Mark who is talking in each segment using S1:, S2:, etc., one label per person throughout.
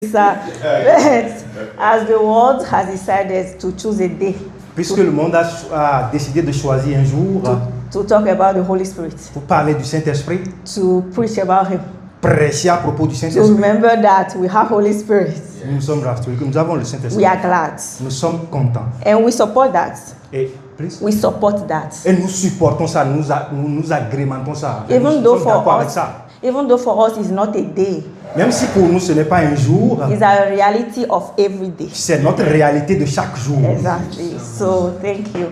S1: As the world has decided to choose a day
S2: Puisque le monde a décidé de choisir un jour
S1: to talk about the Holy Spirit,
S2: pour parler du Saint-Esprit,
S1: to preach about Him,
S2: prêcher à propos du
S1: to
S2: Saint-Esprit,
S1: remember that we have Holy Spirit.
S2: nous sommes rassurés que nous avons le
S1: We
S2: Saint-Esprit.
S1: are glad.
S2: Nous sommes contents.
S1: And we support that.
S2: Et, please.
S1: We support that.
S2: Et nous supportons ça, nous agrémentons ça.
S1: Even
S2: Nous
S1: though
S2: sommes d'accord
S1: for
S2: avec
S1: us,
S2: ça.
S1: even though for us it's not a day,
S2: Même si pour nous ce n'est pas un jour,
S1: it's a reality of every day.
S2: c'est notre réalité de chaque jour.
S1: Exactly. So thank you.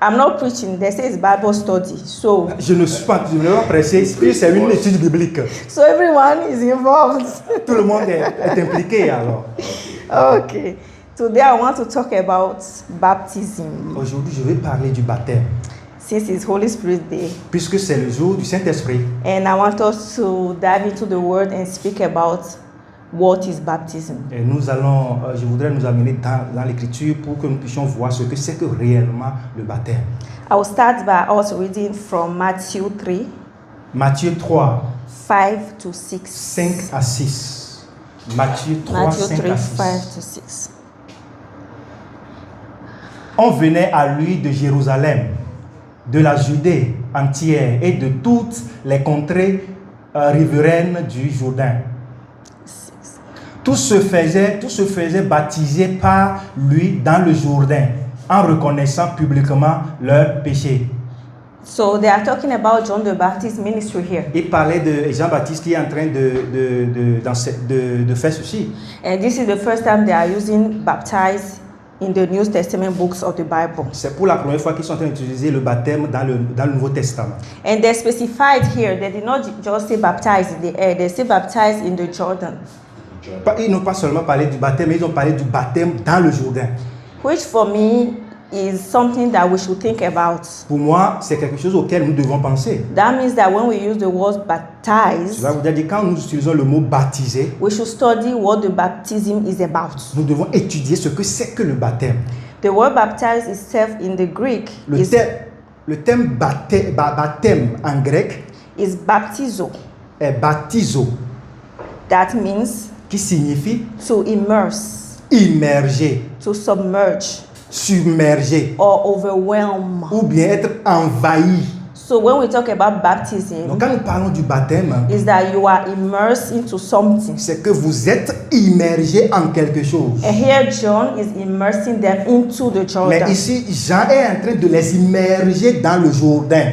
S1: I'm not preaching. They say it's Bible study. So
S2: Je ne vais pas prêcher, c'est une étude biblique.
S1: so everyone is involved.
S2: Tout le monde est impliqué alors.
S1: Okay. Today I want to talk about baptism.
S2: Aujourd'hui, je vais parler du baptême,
S1: Since it's Holy Spirit Day.
S2: puisque c'est le jour du Saint-Esprit.
S1: And I want us to dive into the word and speak about what is baptism.
S2: Et nous allons, je voudrais nous amener dans l'écriture pour que nous puissions voir ce que c'est que réellement le baptême.
S1: I will start by us reading from Matthew 3,
S2: Matthieu 3,
S1: 5 to 6.
S2: 5 à 6. Matthieu 3,
S1: Matthew
S2: 5
S1: 3,
S2: à
S1: 5
S2: 6.
S1: to 6.
S2: On venait à lui de Jérusalem, de la Judée entière et de toutes les contrées riveraines du Jourdain. Tous se faisaient baptiser par lui dans le Jourdain, en reconnaissant publiquement leurs péchés.
S1: So they are talking about John the Baptist ministry here.
S2: Il parlait de Jean-Baptiste qui est en train de faire ceci.
S1: And this is the first time they are using baptize in the New Testament books of the Bible.
S2: C'est pour la première fois qu'ils sont en train d'utiliser le baptême dans le Nouveau Testament.
S1: And they specified here, they did not just say baptize in the air, they say baptize in the Jordan.
S2: Ils n'ont pas seulement parlé du baptême, mais ils ont parlé du baptême dans le Jourdain.
S1: Which for me is something that we should think about.
S2: Pour moi, c'est quelque chose auquel nous devons penser.
S1: That means that when we use the word baptize,
S2: Cela veut dire que quand nous utilisons le mot baptiser,
S1: we should study what the baptism is about.
S2: nous devons étudier ce que c'est que le baptême.
S1: The word baptize itself in the Greek
S2: Le thème baptême en grec
S1: is baptizo.
S2: est baptizo,
S1: That means
S2: qui signifie
S1: to immerse,
S2: immerger,
S1: to submerge,
S2: submerger
S1: or overwhelm.
S2: ou bien être envahi.
S1: So when we talk about baptism,
S2: Donc quand nous parlons du baptême,
S1: is that you are immersed into something.
S2: c'est que vous êtes immergé en quelque chose.
S1: And here John is immersing them into the
S2: Mais
S1: Jordan.
S2: ici, Jean est en train de les immerger dans le Jourdain.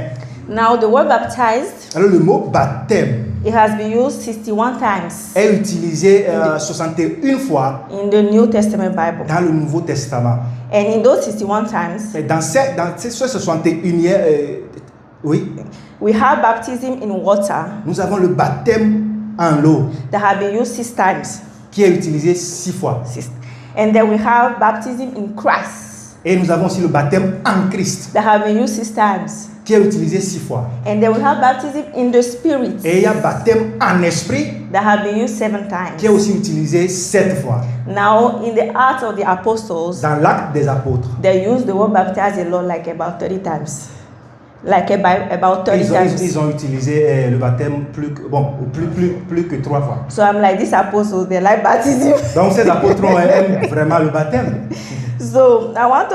S1: Now the word baptized,
S2: Alors le mot baptême
S1: it has been used 61 times
S2: est utilisé 61 fois
S1: in the New Testament Bible.
S2: dans le Nouveau Testament.
S1: And in those 61 times,
S2: Et dans ces 61e, oui,
S1: we have baptism in water
S2: nous avons le baptême en l'eau
S1: that have been used 6 times.
S2: qui est utilisé 6 fois.
S1: And then we have baptism in Christ
S2: Et nous avons aussi le baptême en Christ
S1: that have been used 6 times.
S2: qui est utilisé 6 fois.
S1: And then we have baptism in the Spirit
S2: Et il y a baptème en esprit
S1: that have been used 7
S2: qui est
S1: times.
S2: aussi utilisé 7 fois.
S1: Now, in the Acts of the Apostles,
S2: Dans l'acte des apôtres,
S1: they use the word baptize a lot, like about 30 times. Like about 30 times.
S2: ils ont utilisé le baptême plus que 3 fois.
S1: So I'm like, these apostles, they like baptism.
S2: Donc ces apôtres aiment vraiment le baptême.
S1: So I want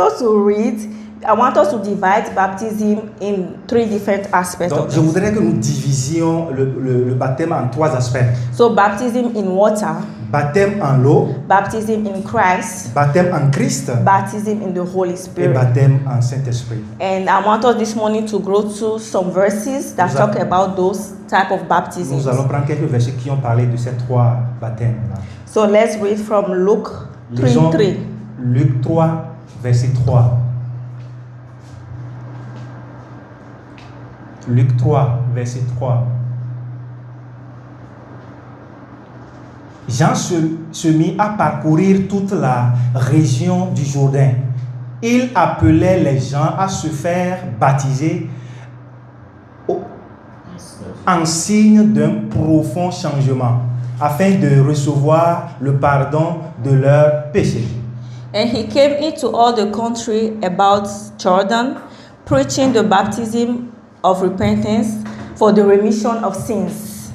S1: us to divide baptism in 3 different aspects.
S2: Donc
S1: Of
S2: je
S1: it.
S2: voudrais que nous divisions le baptême en 3 aspects.
S1: So baptism in water,
S2: Baptême en l'eau,
S1: baptism in Christ,
S2: baptême en Christ
S1: baptism in the Holy
S2: et
S1: Spirit.
S2: baptême en Saint-Esprit.
S1: And I want us this morning to go to some verses that talk about those type of baptisms.
S2: Nous allons prendre quelques versets qui ont parlé de ces 3 baptêmes.
S1: So let's read from Luke
S2: Lisons
S1: 3:3.
S2: Luc 3, verset 3. Luc 3, verset 3. Jean se mit à parcourir toute la région du Jourdain. Il appelait les gens à se faire baptiser en signe d'un profond changement, afin de recevoir le pardon de leurs péchés.
S1: And he came into all the country about Jordan, preaching the baptism of repentance for the remission of sins.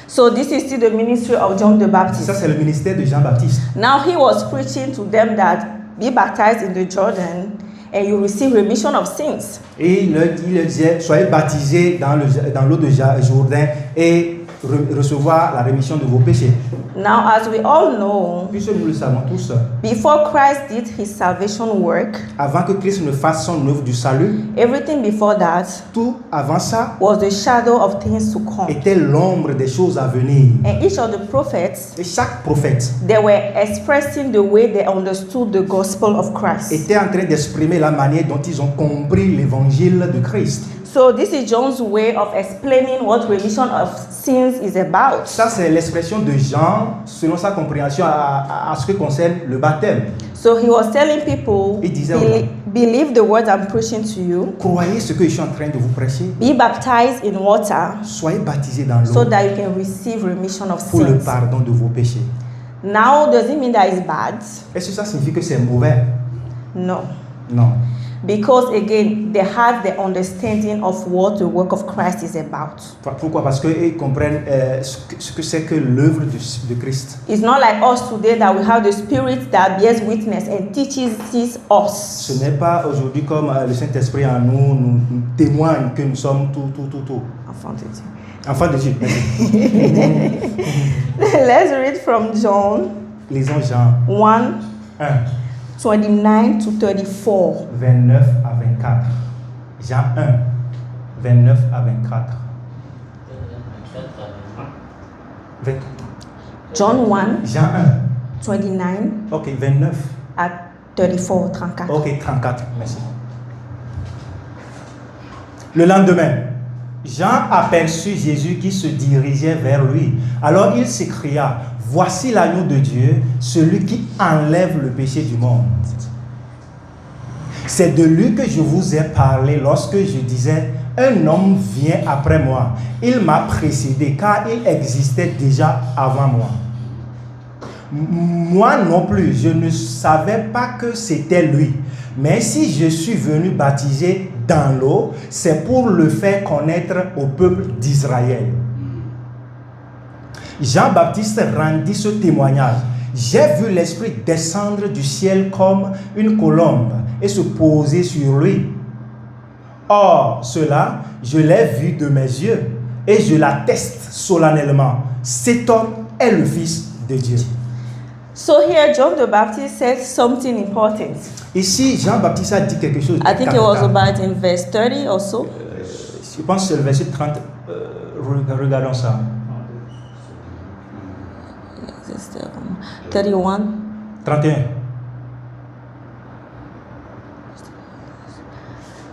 S1: So this is still the ministry of John the
S2: Ça,
S1: Baptist.
S2: c'est le ministère de Jean-Baptiste.
S1: Now he was preaching to them that be baptized in the Jordan and you receive remission of sins.
S2: Et il leur disait, soyez baptisés dans l'eau de Jourdain et recevoir la rémission de vos péchés.
S1: Now, as we all know,
S2: Puisque nous le savons tous,
S1: before Christ did his salvation work,
S2: avant que Christ ne fasse son œuvre du salut,
S1: everything before that
S2: tout avant ça
S1: was the shadow of things to come.
S2: était l'ombre des choses à venir.
S1: And each of the prophets,
S2: Et chaque prophète
S1: they were expressing the way they understood the gospel of Christ.
S2: était en train d'exprimer la manière dont ils ont compris l'évangile de Christ.
S1: So this is John's way of explaining what remission of sins is about.
S2: Ça, c'est l'expression de Jean selon sa compréhension à ce qui concerne le baptême.
S1: So he was telling people,
S2: Il disait aux gens,
S1: believe the word I'm preaching to you,
S2: croyez ce que je suis en train de vous prêcher,
S1: be baptized in water
S2: soyez baptisés dans
S1: so
S2: l'eau
S1: that you can receive remission of
S2: pour le
S1: sins.
S2: pardon de vos péchés.
S1: Now, does it mean that it's bad?
S2: Est-ce que ça signifie que c'est mauvais?
S1: No.
S2: Non.
S1: Because again, they had the understanding of what the work of Christ is about.
S2: Pourquoi? Parce qu'ils comprennent ce que c'est que l'œuvre de Christ.
S1: It's not like us today that we have the Spirit that bears witness and teaches us.
S2: Ce n'est pas aujourd'hui comme le Saint-Esprit en nous témoigne que nous sommes tout.
S1: Enfant de Dieu.
S2: Enfants de Dieu. Merci.
S1: Let's read from John
S2: Lisons Jean
S1: 1,
S2: 1,
S1: 29 to 34.
S2: 29 à 24. Jean 1, 29 à 24. 24.
S1: John 1,
S2: Jean 1.
S1: 29
S2: Ok, 29.
S1: at 34, 34.
S2: Ok, 34. Merci. Le lendemain, Jean aperçut Jésus qui se dirigeait vers lui. Alors il s'écria, « Voici l'agneau de Dieu, celui qui enlève le péché du monde. » C'est de lui que je vous ai parlé lorsque je disais, « Un homme vient après moi. Il m'a précédé car il existait déjà avant moi. » Moi non plus, je ne savais pas que c'était lui. Mais si je suis venu baptiser dans l'eau, c'est pour le faire connaître au peuple d'Israël. Jean-Baptiste rendit ce témoignage. J'ai vu l'Esprit descendre du ciel comme une colombe et se poser sur lui. Or, cela, je l'ai vu de mes yeux et je l'atteste solennellement. Cet homme est le Fils de Dieu.
S1: So here John the Baptist said something important.
S2: Ici, Jean-Baptiste a dit quelque chose de
S1: I think it was
S2: capital.
S1: about in verse 30 or so.
S2: Je pense que c'est le verset 30. Regardons ça.
S1: 31.
S2: 31.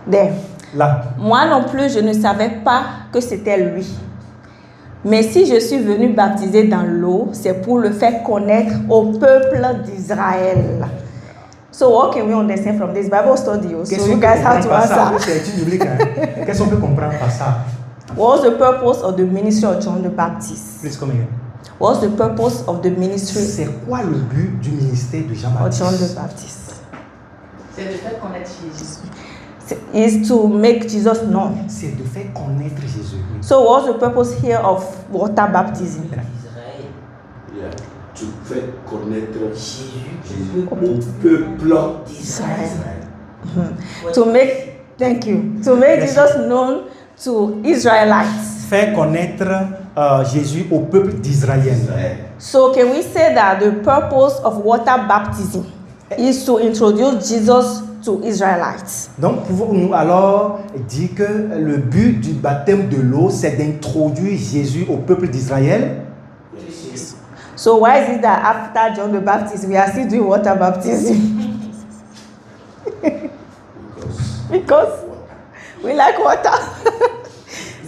S1: There.
S2: Là.
S1: Moi non plus, je ne savais pas que c'était lui. Mais si je suis venu baptiser dans l'eau, c'est pour le faire connaître au peuple d'Israël. So what can we understand from this Bible study? So you guys have to answer.
S2: C'est étude biblique. Qu'est-ce qu'on peut comprendre par ça?
S1: What's the purpose of the ministry of John the Baptist?
S2: Please come again.
S1: What's the purpose of the ministry
S2: C'est quoi le but du ministère de
S1: of
S2: Jean-Baptiste?
S1: John the Baptist?
S3: C'est de faire connaître Jésus.
S1: Is to make Jesus known.
S2: C'est de faire connaître Jésus.
S1: So what's the purpose here of water baptism?
S3: Israël.
S4: Yeah. Tu fais connaître
S3: Jésus.
S4: au peuple
S1: Israel.
S4: d'Israël.
S1: To make, thank you, to make Jesus known to Israelites.
S2: Faire connaître Jésus au peuple d'Israël.
S1: So can we say that the purpose of water baptism is to introduce Jesus to Israelites?
S2: Donc, pouvons-nous alors dire que le but du baptême de l'eau, c'est d'introduire Jésus au peuple d'Israël?
S1: So why is it that after John the Baptist, we are still doing water baptism? Because we like water.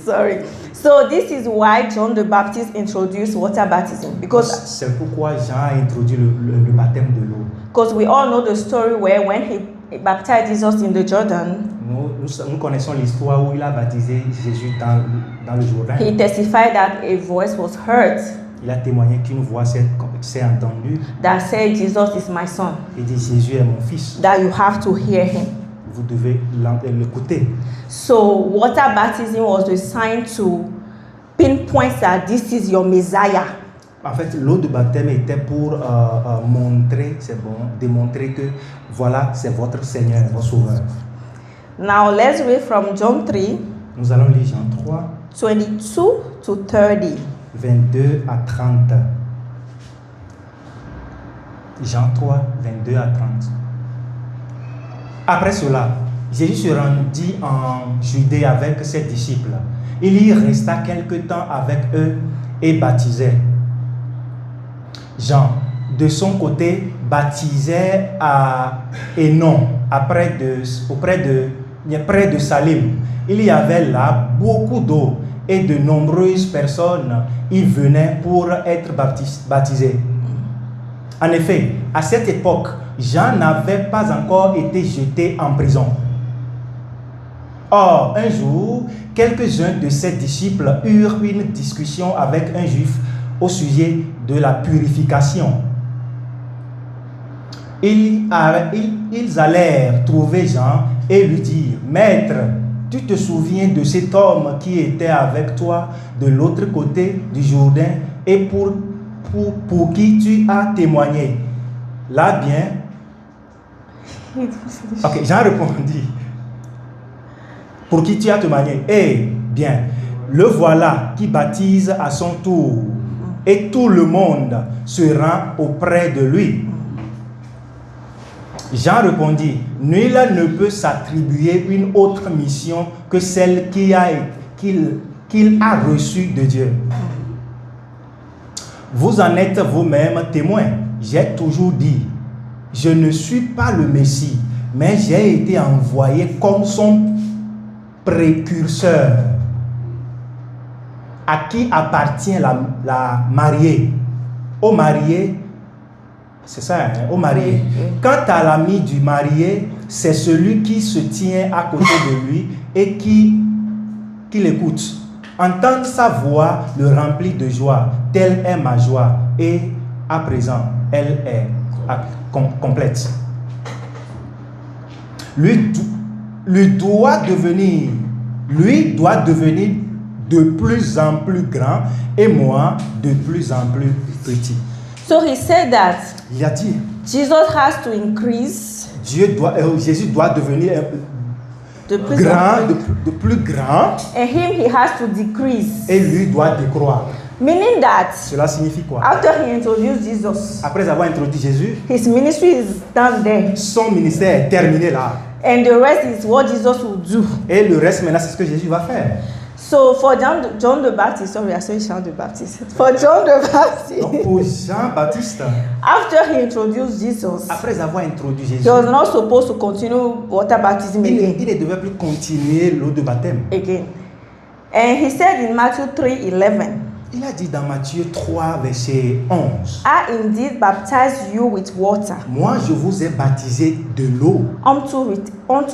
S1: Sorry. So this is why John the Baptist introduced water baptism. Because
S2: C'est pourquoi Jean a introduit le baptême de l'eau.
S1: we all know the story where when he baptized Jesus in the Jordan,
S2: Nous connaissons l'histoire où il a baptisé Jésus dans le Jourdain.
S1: he testified that a voice was heard
S2: Il a témoigné qu'une voix s'est entendue.
S1: that said, Jesus is my son,
S2: Il dit, Jésus est mon fils.
S1: that you have to hear him.
S2: Vous devez l'écouter.
S1: So water baptism was the sign to pinpoint that this is your Messiah.
S2: En fait, l'eau de baptême était pour montrer, c'est bon, démontrer que voilà, c'est votre Seigneur, votre Sauveur.
S1: Now let's read from John 3,
S2: Nous allons lire Jean 3,
S1: 22 to 30.
S2: 22 à 30. Jean 3, 22 à 30. Après cela, Jésus se rendit en Judée avec ses disciples. Il y resta quelque temps avec eux et baptisait. Jean, de son côté, baptisait à Hénon, près de Salim. Il y avait là beaucoup d'eau et de nombreuses personnes y venaient pour être baptisées. En effet, à cette époque, Jean n'avait pas encore été jeté en prison. Or, un jour, quelques-uns de ses disciples eurent une discussion avec un juif au sujet de la purification. Ils allèrent trouver Jean et lui dirent: Maître, tu te souviens de cet homme qui était avec toi de l'autre côté du Jourdain et pour qui tu as témoigné? Là bien. Ok, Jean répondit: pour qui tu as témoigné? Eh bien, le voilà qui baptise à son tour, et tout le monde se rend auprès de lui. Jean répondit: Nul ne peut s'attribuer une autre mission que celle qu'il a reçue de Dieu. Vous en êtes vous-même témoins. J'ai toujours dit: je ne suis pas le Messie, mais j'ai été envoyé comme son précurseur. À qui appartient la mariée? Au marié, c'est ça, hein? Au marié. Quant à l'ami du marié, c'est celui qui se tient à côté de lui et qui l'écoute. Entendre sa voix le remplit de joie. Telle est ma joie. Et à présent, elle est complète. Lui doit devenir de plus en plus grand et moi de plus en plus petit.
S1: So he said that
S2: Il a dit,
S1: Jesus has to increase
S2: Jésus doit devenir
S1: de plus
S2: grand,
S1: en plus,
S2: de plus grand,
S1: and him he has to decrease.
S2: et lui doit décroître.
S1: Meaning that
S2: Cela signifie quoi?
S1: after he introduced Jesus,
S2: Après avoir introduit Jésus,
S1: his ministry is done there,
S2: son ministère est terminé là.
S1: and the rest is what Jesus will do.
S2: Et le reste maintenant, c'est ce que Jésus va faire.
S1: So for John the Baptist, sorry, I said John the Baptist. For John the Baptist,
S2: Donc pour Jean-Baptiste,
S1: after he introduced Jesus,
S2: après avoir introduit
S1: he
S2: Jésus,
S1: was not supposed to continue water baptism
S2: il
S1: again.
S2: ne devait plus continuer l'eau de baptême.
S1: And he said in Matthew 3:11,
S2: Il a dit dans Matthieu 3, verset 11,
S1: I indeed baptize you with water
S2: moi je vous ai baptisé de l'eau
S1: unto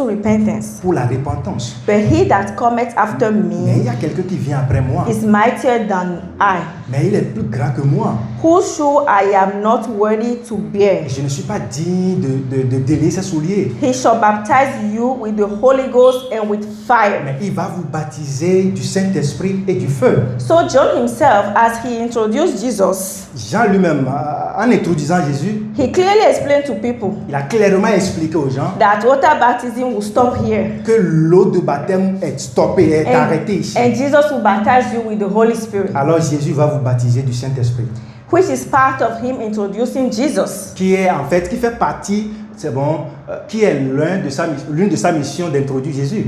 S1: repentance.
S2: pour la repentance.
S1: But he that cometh after
S2: Mais il y
S1: me
S2: a quelqu'un qui vient après moi,
S1: is mightier than I,
S2: mais il est plus grand que moi.
S1: whose shoe I am not worthy to bear.
S2: Je ne suis pas digne de délier ses souliers.
S1: He shall baptize you with the Holy Ghost and with fire.
S2: Mais il va vous baptiser du Saint-Esprit et du feu.
S1: So John himself, as he introduced Jesus,
S2: Jean lui-même, en introduisant Jésus,
S1: he clearly explained to people
S2: il a clairement expliqué aux gens
S1: that water baptism will stop here.
S2: que l'eau de baptême est stoppée, est arrêtée ici.
S1: And Jesus will baptize you with the Holy Spirit,
S2: Alors Jésus va vous baptiser du Saint-Esprit,
S1: which is part of him introducing Jesus.
S2: qui fait partie, c'est bon, qui est l'une de sa mission d'introduire Jésus.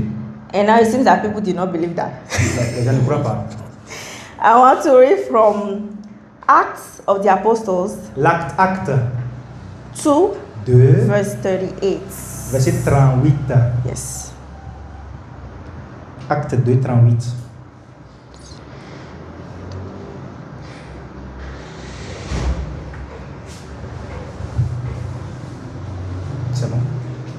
S1: And now it seems that people did not believe that.
S2: Les gens ne croient pas.
S1: I want to read from Acts of the Apostles
S2: Acte
S1: 2,
S2: 2,
S1: verse 38.
S2: verset 38.
S1: Yes.
S2: Acte 2, 38. C'est bon.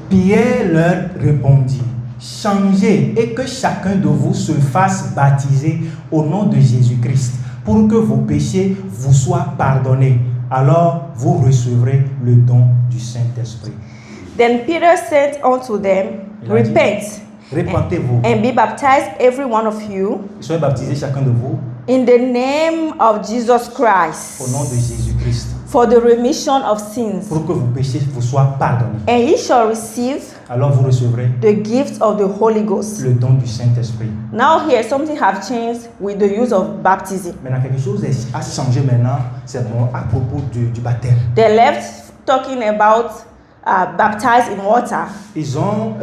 S2: Pierre leur répondit: changez et que chacun de vous se fasse baptiser au nom de Jésus-Christ pour que vos péchés vous soient pardonnés. Alors vous recevrez le don du Saint-Esprit.
S1: Then Peter said unto them,
S2: Il a dit,
S1: repent
S2: Répentez-vous.
S1: and be baptized every one of you
S2: Soyez baptisés chacun de vous
S1: In the name of Jesus
S2: au
S1: Christ,
S2: nom de Jésus-Christ,
S1: for the remission of sins,
S2: pour que vos péchés vous soient pardonnés.
S1: and ye shall receive
S2: Alors vous recevrez
S1: the gift of the Holy Ghost.
S2: le don du Saint-Esprit.
S1: Now here, something have changed with the use of baptism.
S2: Maintenant, quelque chose a changé maintenant, c'est bon, à propos du baptême.
S1: They left talking about baptized in water,
S2: Ils ont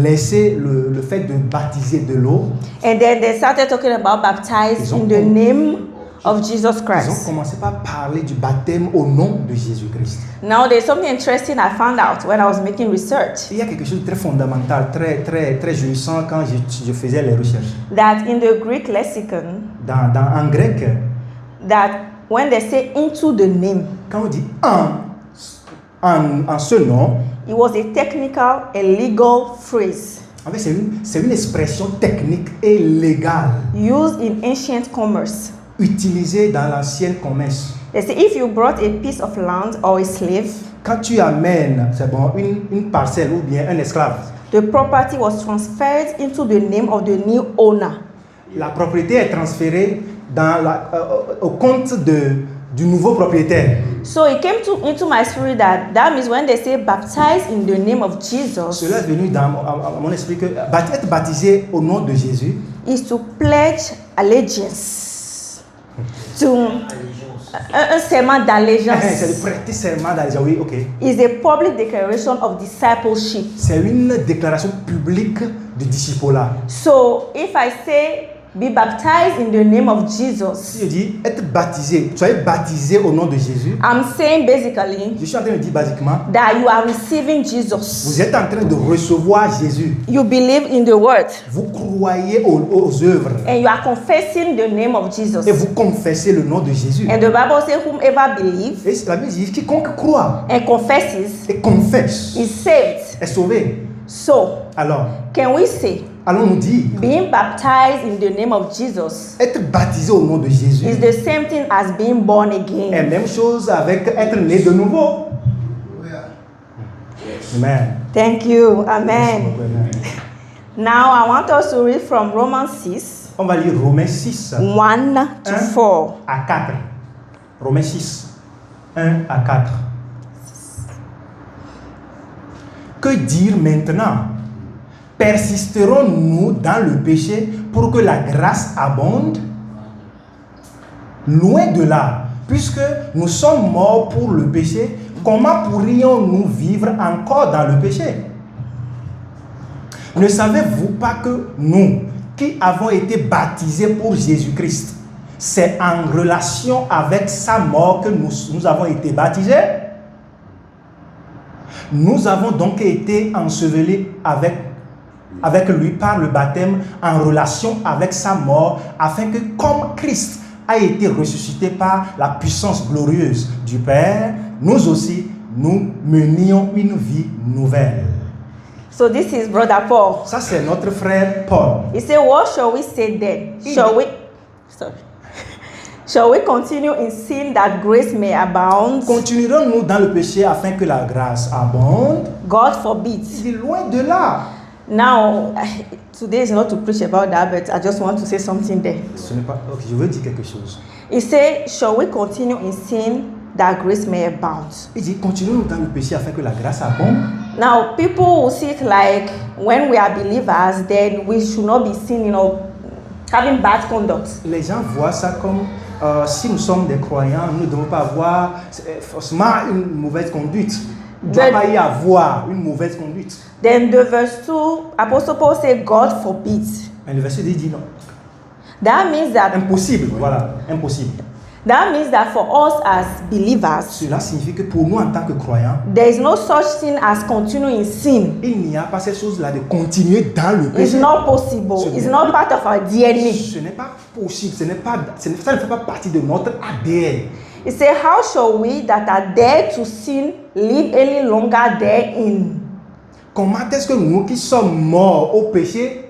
S2: laissé le fait de baptiser de l'eau.
S1: and then they started talking about baptized
S2: Ils ont
S1: in the name of Jesus
S2: Ils ont
S1: Christ.
S2: commencé par parler du baptême au nom de Jésus-Christ.
S1: Now there's something interesting I found out when I was making research,
S2: Il y a quelque chose de très fondamental, très jouissant quand je faisais les recherches.
S1: that in the Greek lexicon,
S2: En grec,
S1: that when they say into the name,
S2: quand on dit en ce nom,
S1: it was a technical and legal phrase
S2: en fait, c'est une expression technique et légale
S1: used in ancient commerce.
S2: utilisée dans l'ancienne commerce.
S1: They say if you brought a piece of land or a slave,
S2: Quand tu amènes, c'est bon, une parcelle ou bien un esclave,
S1: the property was transferred into the name of the new owner.
S2: la propriété est transférée au compte du nouveau propriétaire.
S1: So it came into my spirit that means when they say baptized in the name of Jesus,
S2: Cela est venu dans mon esprit que être baptisé au nom de Jésus,
S1: is to pledge allegiance to un serment
S2: c'est
S1: d'allégeance.
S2: de prêter serment dans oui, ok.
S1: Is a public declaration of discipleship.
S2: C'est une déclaration publique de discipulat.
S1: So if I say be baptized in the name of
S2: Si
S1: Jesus,
S2: je dis être baptisé, soyez baptisé au nom de Jésus,
S1: I'm saying basically
S2: je suis en train de dire basiquement,
S1: that you are receiving Jesus.
S2: vous êtes en train de recevoir Jésus.
S1: You believe in the word
S2: Vous croyez aux œuvres
S1: and you are confessing the name of Jesus.
S2: et vous confessez le nom de Jésus.
S1: And the Bible says whomever believes
S2: Et la Bible dit quiconque croit
S1: and confesses
S2: et confesse
S1: is saved.
S2: est sauvé.
S1: So,
S2: Alors,
S1: can we say
S2: allons-nous dire,
S1: being baptized in the name of Jesus
S2: être baptisé au nom de Jésus
S1: is the same thing as being born
S2: est
S1: again?
S2: la même chose avec être né de nouveau. Amen.
S1: Thank you.
S2: Merci
S1: Amen.
S2: beaucoup, amen.
S1: Now I want us to read from Romans 6,
S2: On va lire Romains 6,
S1: 1 to 4.
S2: à 4. Romains 6, 1 à 4. Que dire maintenant? Persisterons-nous dans le péché pour que la grâce abonde? Loin de là, puisque nous sommes morts pour le péché, comment pourrions-nous vivre encore dans le péché? Ne savez-vous pas que nous, qui avons été baptisés pour Jésus-Christ, c'est en relation avec sa mort que nous avons été baptisés? Nous avons donc été ensevelis avec lui par le baptême en relation avec sa mort, afin que comme Christ a été ressuscité par la puissance glorieuse du Père, nous aussi, nous menions une vie nouvelle.
S1: So this is Brother Paul.
S2: Ça, c'est notre frère Paul.
S1: He said, what shall we say then? Shall we continue in sin that grace may abound?
S2: Continuerons-nous dans le péché afin que la grâce abonde?
S1: God forbid.
S2: Il est loin de là.
S1: Now, today is not to preach about that, but I just want to say something there.
S2: Ce n'est pas. Ok, je veux dire quelque chose.
S1: He said, shall we continue in sin that grace may abound?
S2: Il dit, continuons dans le péché afin que la grâce abonde.
S1: Now, people will see it like when we are believers, then we should not be seen, having bad conduct.
S2: Les gens voient ça comme si nous sommes des croyants, nous ne devons pas avoir forcément une mauvaise conduite. Il ne doit pas y avoir une mauvaise conduite.
S1: Then the verse 2, Apostle Paul said, God forbid.
S2: Mais le verset 2 dit non.
S1: That means that
S2: Impossible, voilà, impossible.
S1: That means that for us as believers,
S2: Cela signifie que pour nous en tant que croyants,
S1: there is no such thing as continuing in sin.
S2: il n'y a pas cette chose-là de continuer dans le péché.
S1: It's not possible. It's not part of our DNA.
S2: Ce n'est pas possible, ça ne fait pas partie de notre ADN.
S1: He said, how shall we that are dead to sin live any longer therein?
S2: Comment est-ce que nous qui sommes morts au péché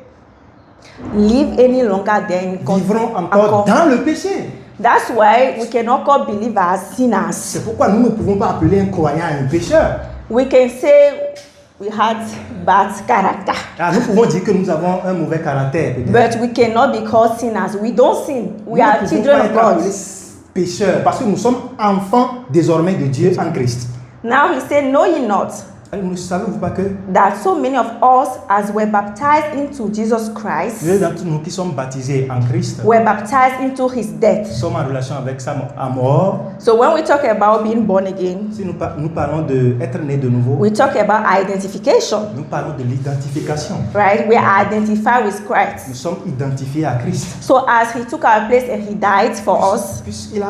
S1: Live any longer therein?
S2: vivrons encore dans le péché?
S1: That's why we cannot call believers sinners.
S2: C'est pourquoi nous ne pouvons pas appeler un croyant un pécheur.
S1: We can say we had bad character.
S2: Ah, nous pouvons dire que nous avons un mauvais caractère, peut-être.
S1: But we cannot be called sinners. We don't sin. We
S2: Nous
S1: are
S2: ne pouvons
S1: children
S2: pas
S1: of
S2: être appelés
S1: God.
S2: pécheurs parce que nous sommes enfants désormais de Dieu en Christ.
S1: Now he said, know ye not
S2: Alors, ne savez-vous pas que
S1: that so many of us, as were baptized into Jesus Christ,
S2: ceux d'entre nous qui sommes baptisés en Christ
S1: were baptized into his death.
S2: sommes en relation avec sa mort.
S1: So when we talk about being born again,
S2: Si nous parlons d'être né de nouveau,
S1: we talk about identification,
S2: nous parlons de l'identification.
S1: right? We are identified with Christ.
S2: Nous sommes identifiés à Christ.
S1: So as he took our place and he died for us,
S2: Puisqu'il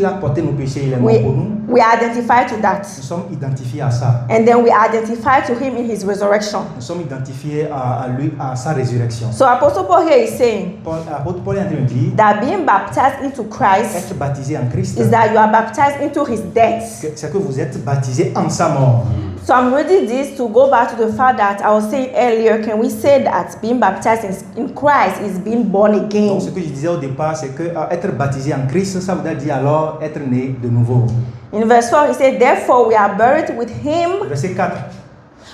S2: a porté nos péchés, il est mort pour nous.
S1: we identify to that.
S2: Nous sommes identifiés à ça.
S1: And then we identify to him in his resurrection.
S2: Nous sommes identifiés à lui, à sa résurrection.
S1: So Apostle Paul here is saying
S2: L'apôtre Paul est en train de dire,
S1: that being baptized into Christ
S2: être baptisé en Christ,
S1: is that you are baptized into his death.
S2: c'est que vous êtes baptisé en sa mort.
S1: So I'm reading this to go back to the fact that I was saying earlier, can we say that being baptized in Christ is being born again?
S2: Donc ce que je disais au départ, c'est que être baptisé en Christ, ça voudrait dire alors être né de nouveau.
S1: In verse 4, he said, therefore we are buried with him
S2: Verset 4.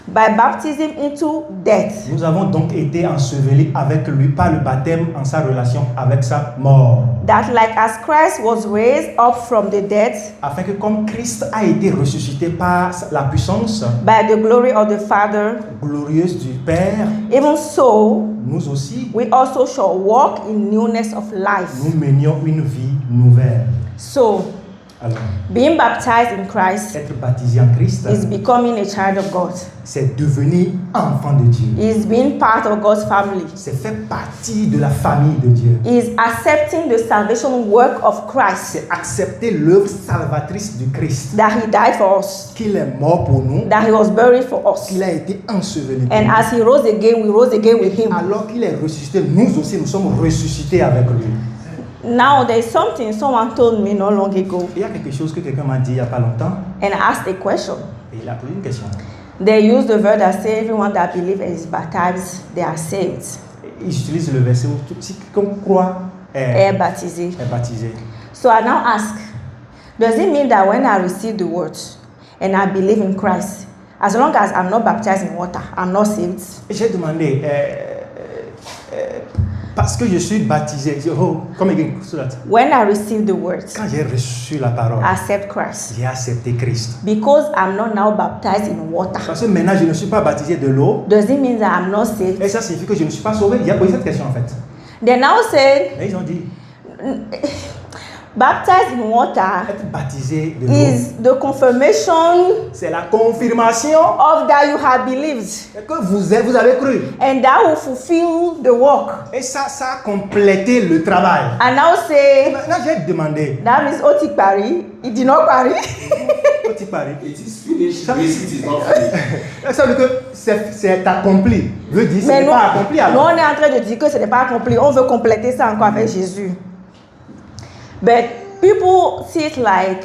S1: by baptism into death.
S2: Nous avons donc été ensevelis avec lui par le baptême en sa relation avec sa mort.
S1: That like as Christ was raised up from the dead
S2: Afin que comme Christ a été ressuscité par la puissance
S1: by the glory of the Father,
S2: glorieuse du Père,
S1: even so
S2: nous aussi,
S1: we also shall walk in newness of life.
S2: nous menions une vie nouvelle.
S1: So
S2: Alors,
S1: being baptized in Christ
S2: être baptisé en Christ,
S1: is becoming a child of God.
S2: c'est devenir enfant de Dieu.
S1: Is being part of God's family.
S2: C'est faire partie de la famille de Dieu.
S1: Is accepting the salvation work of Christ,
S2: C'est accepter l'œuvre salvatrice du Christ.
S1: that he died for us,
S2: Qu'il est mort pour nous,
S1: that he was buried for us,
S2: qu'il a été enseveli pour
S1: and
S2: nous.
S1: as he rose again, we rose again with him.
S2: Alors qu'il est ressuscité, nous aussi nous sommes ressuscités avec lui.
S1: Now there is something someone told me not long ago,
S2: Il y a quelque chose que quelqu'un m'a dit il n'y a pas longtemps
S1: and I asked a question.
S2: et il a posé une question.
S1: They use the verse that says everyone that believes and is baptized, they are saved.
S2: Il utilise le verset où si quiconque croit
S1: Est baptisé.
S2: est baptisé.
S1: So I now ask, does it mean that when I receive the word and I believe in Christ, as long as I'm not baptized in water, I'm not saved?
S2: Et j'ai demandé, parce que je suis baptisé, come again, so that,
S1: When I receive the word,
S2: quand j'ai reçu la parole,
S1: I accept Christ.
S2: j'ai accepté Christ.
S1: Because I'm not now baptized in water,
S2: Parce que maintenant je ne suis pas baptisé de l'eau,
S1: does it mean that I'm not saved?
S2: et ça signifie que je ne suis pas sauvé. Il a posé cette question en fait.
S1: They now say,
S2: Et ils ont dit,
S1: baptized in water
S2: être baptisé de l'eau,
S1: is the confirmation
S2: c'est la confirmation
S1: of that you have believed,
S2: que vous avez cru.
S1: and that will fulfill the work.
S2: Et ça a complété le travail.
S1: And now
S2: Et
S1: say,
S2: maintenant j'ai demandé,
S1: that means Oti Pari, it did not Pari.
S2: petit Paris,
S4: It is finished, means it is not finished.
S2: ça veut dire que c'est accompli. Veut dire que ce
S1: Mais
S2: n'est
S1: nous,
S2: pas accompli
S1: nous,
S2: alors.
S1: on est en train de dire que ce n'est pas accompli. On veut compléter ça encore avec Jésus. But people see it like,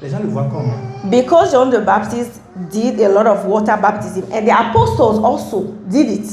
S2: Les gens le voient comme.
S1: because John the Baptist did a lot of water baptism, and the apostles also did it.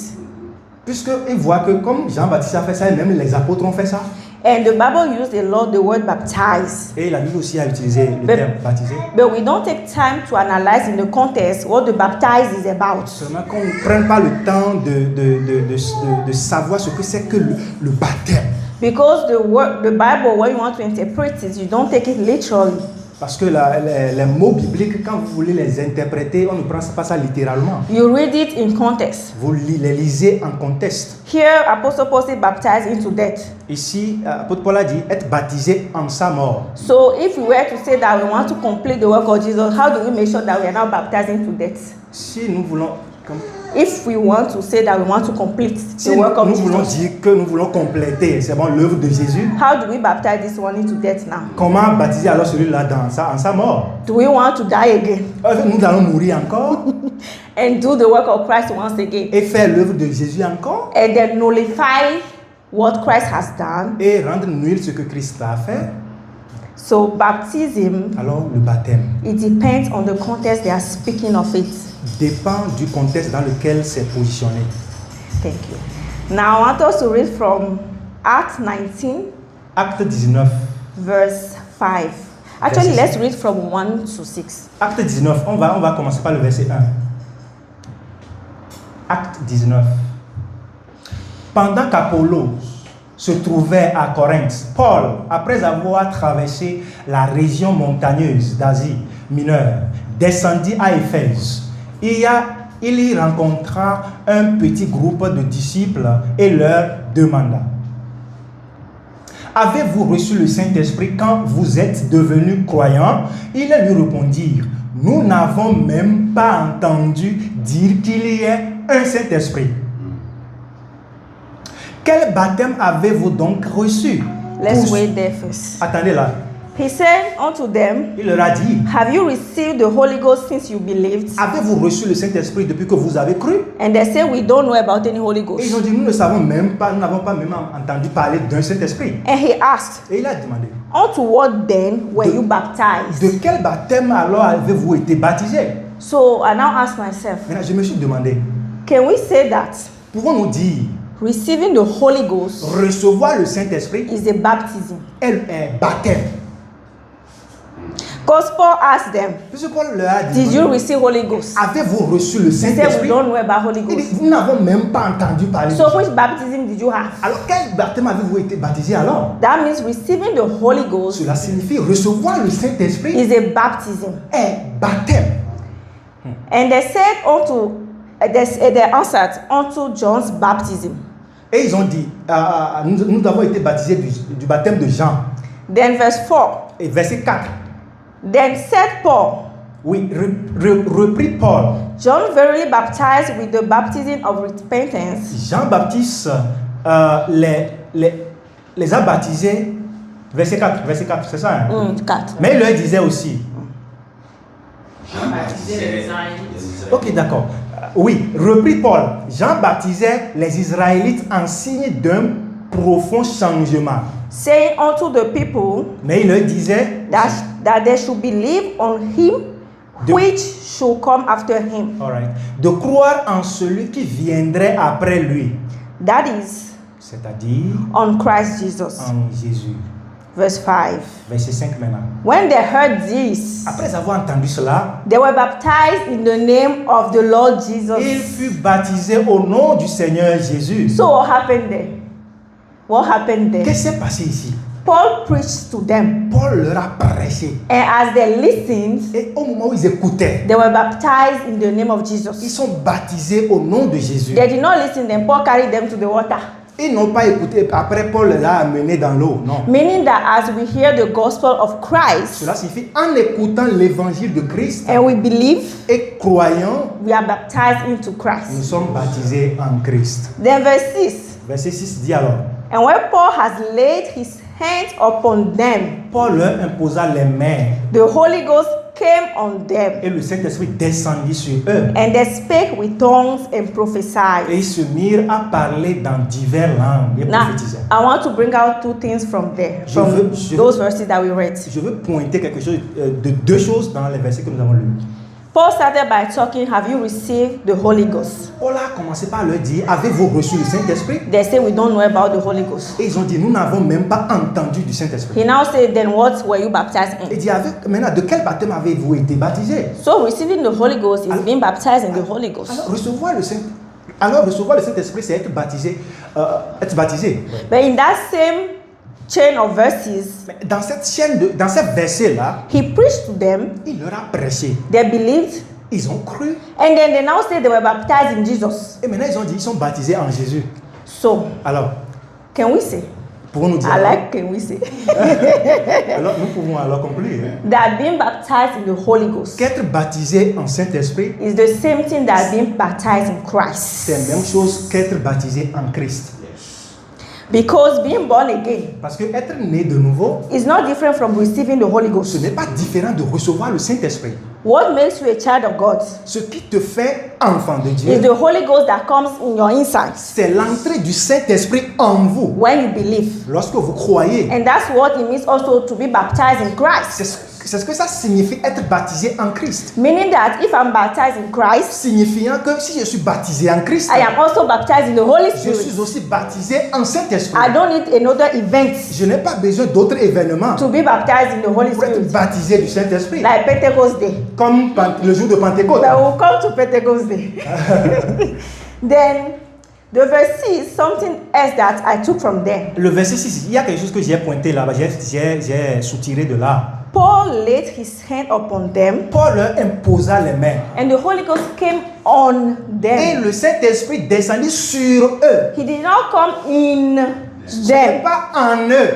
S2: Puisqu'ils voient que comme Jean-Baptiste a fait ça, et même les apôtres ont fait ça.
S1: And the Bible used a lot the word baptize.
S2: Et la Bible aussi a utilisé le
S1: Mais-
S2: terme baptisé.
S1: But we don't take time to analyze in the context what the baptize is about.
S2: Seulement qu'on ne prenne pas le temps de savoir ce que c'est que le baptême.
S1: Because the Bible, when you want to interpret it, you don't take it literally.
S2: Parce que les mots bibliques, quand vous voulez les interpréter, on ne prend pas ça littéralement.
S1: You read it in context.
S2: Vous les lisez en contexte.
S1: Here, Apostle Paul said baptized into death.
S2: Ici, apôtre Paul a dit être baptisé en sa mort.
S1: So if we were to say that we want to complete the work of Jesus, how do we make sure that we are now baptized into death?
S2: Si nous voulons,
S1: If we want to say that we want to complete
S2: si
S1: the work of
S2: nous voulons
S1: Jesus,
S2: dire que nous voulons compléter, c'est bon, l'œuvre de Jésus,
S1: how do we baptize this one into death now?
S2: comment baptiser alors celui-là en sa mort?
S1: Do we want to die again
S2: Nous allons mourir encore
S1: and do the work of Christ once again
S2: et faire l'œuvre de Jésus encore
S1: and then nullify what Christ has done?
S2: et rendre nul ce que Christ a fait?
S1: So baptism,
S2: Alors le baptême
S1: it depends on the context they are speaking of it.
S2: dépend du contexte dans lequel c'est positionné.
S1: Thank you. Now I want us to read from Acts 19,
S2: Acte 19.
S1: verse 5. Actually,
S2: Verse
S1: let's read from 1 to 6.
S2: Acte 19, on va commencer par le verset 1. Acte 19. Pendant qu'Apollos se trouvait à Corinthe, Paul, après avoir traversé la région montagneuse d'Asie mineure, descendit à Éphèse. Il y rencontra un petit groupe de disciples et leur demanda: avez-vous reçu le Saint-Esprit quand vous êtes devenus croyants? Ils lui répondirent: nous n'avons même pas entendu dire qu'il y ait un Saint-Esprit. Quel baptême avez-vous donc reçu?
S1: Let's wait there first.
S2: Attendez là.
S1: He said unto them,
S2: Il leur a dit:
S1: have you received the Holy Ghost since you believed?
S2: avez-vous reçu le Saint-Esprit depuis que vous avez cru?
S1: And they said, we don't know about any Holy
S2: Et
S1: Ghost.
S2: ils ont dit: nous ne savons même pas, nous n'avons pas même entendu parler d'un Saint-Esprit.
S1: And he asked,
S2: Et il a demandé:
S1: unto what then were
S2: De-
S1: you baptized?
S2: de quel baptême alors avez-vous été baptisé?
S1: So I now ask myself,
S2: Maintenant, je me suis demandé,
S1: can we say that
S2: pouvons-nous dire
S1: receiving the Holy Ghost
S2: recevoir le Saint-Esprit
S1: is a baptism?
S2: est baptême?
S1: Because Paul asked them,
S2: Puisque Paul leur a
S1: did you
S2: dit:
S1: receive Holy Ghost?
S2: avez-vous reçu le
S1: He said, we
S2: Saint-Esprit?
S1: don't know about Holy
S2: Il dit:
S1: Ghost.
S2: nous n'avons même pas entendu parler de
S1: So
S2: ça.
S1: which baptism did you have?
S2: Alors, quel baptême avez-vous été baptisé alors?
S1: That means receiving the Holy Ghost
S2: Cela signifie recevoir le Saint-Esprit
S1: is a baptism.
S2: est baptême.
S1: And they said they answered unto John's baptism.
S2: Et ils ont dit, nous avons été baptisés du baptême de Jean.
S1: Then verse 4.
S2: Et verset 4.
S1: Then said Paul,
S2: Oui, reprit Paul.
S1: John verily baptized with the baptism of repentance.
S2: Jean-Baptiste les a baptisés. Verset 4, c'est ça. Hein?
S1: 4.
S2: Mais il leur disait aussi.
S3: Jean baptisait les Israélites.
S2: Ok, d'accord. Oui, reprit Paul. Jean baptisait les Israélites en signe d'un profond changement.
S1: Saying unto the people
S2: Mais il leur disait,
S1: that they should believe on him which should come after him.
S2: alright, de croire en celui qui viendrait après lui,
S1: That is,
S2: c'est-à-dire
S1: on Christ Jesus.
S2: en Jésus.
S1: Verse 5.
S2: Verset 5 maintenant.
S1: When they heard this,
S2: Après avoir entendu cela,
S1: they were baptized in the name of the Lord
S2: il
S1: Jesus.
S2: fut baptisé au nom du Seigneur Jésus.
S1: So what happened there? What happened there?
S2: Qu'est-ce qui s'est passé ici?
S1: Paul preached to them,
S2: Paul leur a prêché.
S1: and as they listened,
S2: Et au moment où ils écoutaient,
S1: they were baptized in the name of
S2: ils
S1: Jesus.
S2: sont baptisés au nom de Jésus.
S1: They did not listen, then Paul carried them to the water.
S2: Ils n'ont pas écouté. Après, Paul les a amenés dans l'eau. Non.
S1: Meaning that as we hear the gospel of Christ
S2: Cela signifie en écoutant l'évangile de Christ
S1: and we believe,
S2: et croyant,
S1: we are baptized into
S2: nous
S1: Christ.
S2: sommes baptisés en Christ.
S1: Then verse 6.
S2: Verset 6 dit alors,
S1: And when Paul has laid his hands upon them,
S2: Paul leur imposa les mains
S1: the Holy Ghost came on them,
S2: et le Saint-Esprit descendit sur eux.
S1: and they spake with tongues and
S2: Et
S1: prophesied.
S2: ils se mirent à parler dans diverses langues et
S1: Now,
S2: prophétisaient.
S1: I want to bring out two things from there,
S2: Je
S1: from
S2: veux-
S1: those verses that we read.
S2: Je veux pointer quelque chose de deux choses dans les versets que nous avons lus.
S1: Paul started by talking, have you received the Holy Ghost?
S2: Paul a commencé par leur dire, avez-vous reçu le Saint-Esprit?
S1: They say we don't know about the Holy Ghost.
S2: Et ils ont dit, nous n'avons même pas entendu du Saint-Esprit.
S1: He now said, then what were you baptized
S2: Il
S1: in?
S2: dit, maintenant, de quel baptême avez-vous été baptisé?
S1: So receiving the Holy Ghost is being baptized in the Holy Ghost.
S2: Alors, recevoir le Saint-Esprit, c'est être baptisé. Être baptisé.
S1: But in that same chain of verses,
S2: Mais dans cette chaîne, dans ces versets-là,
S1: he preached to them,
S2: il leur a prêché.
S1: they believed,
S2: Ils ont cru.
S1: and then they now say they were baptized in Jesus.
S2: Et maintenant, ils ont dit, ils sont baptisés en Jésus.
S1: So,
S2: Alors,
S1: can we say?
S2: pour nous dire.
S1: I like can we say?
S2: Alors, nous pouvons alors conclure
S1: That being baptized in the Holy Ghost
S2: qu'être baptisé en Saint-Esprit,
S1: is the same thing that being baptized in
S2: c'est la
S1: Christ.
S2: même chose qu'être baptisé en Christ.
S1: Because being born again
S2: Parce que être né de nouveau,
S1: is not different from receiving the Holy
S2: ce
S1: Ghost.
S2: n'est pas différent de recevoir le Saint-Esprit.
S1: What makes you a child of God
S2: Ce qui te fait enfant de
S1: is
S2: Dieu,
S1: the Holy Ghost that comes in your insides
S2: c'est l'entrée du Saint-Esprit en vous.
S1: when you believe.
S2: Lorsque vous croyez,
S1: And that's what it means also to be baptized in Christ.
S2: c'est ce que ça signifie être baptisé en Christ.
S1: Meaning that if I'm baptized in Christ,
S2: Signifiant que si je suis baptisé en Christ,
S1: I am also baptized in the Holy
S2: je suis
S1: Spirit.
S2: aussi baptisé en Saint-Esprit.
S1: I don't need another event
S2: Je n'ai pas besoin d'autres événements
S1: to be baptized in the Holy
S2: pour être
S1: Spirit.
S2: baptisé du Saint-Esprit.
S1: Like Pentecost Day.
S2: Comme le jour de Pentecôte.
S1: But we'll come to Pentecost Day. Then the verse 6, something else that I took from there.
S2: Le verset 6, il y a quelque chose que j'ai pointé là-bas, j'ai soutiré de là.
S1: Paul laid his hand upon them,
S2: Paul leur imposa les mains.
S1: and the Holy Ghost came on
S2: Et
S1: them.
S2: le Saint-Esprit descendit sur eux.
S1: He did not come in
S2: Ce n'est
S1: them.
S2: pas en eux.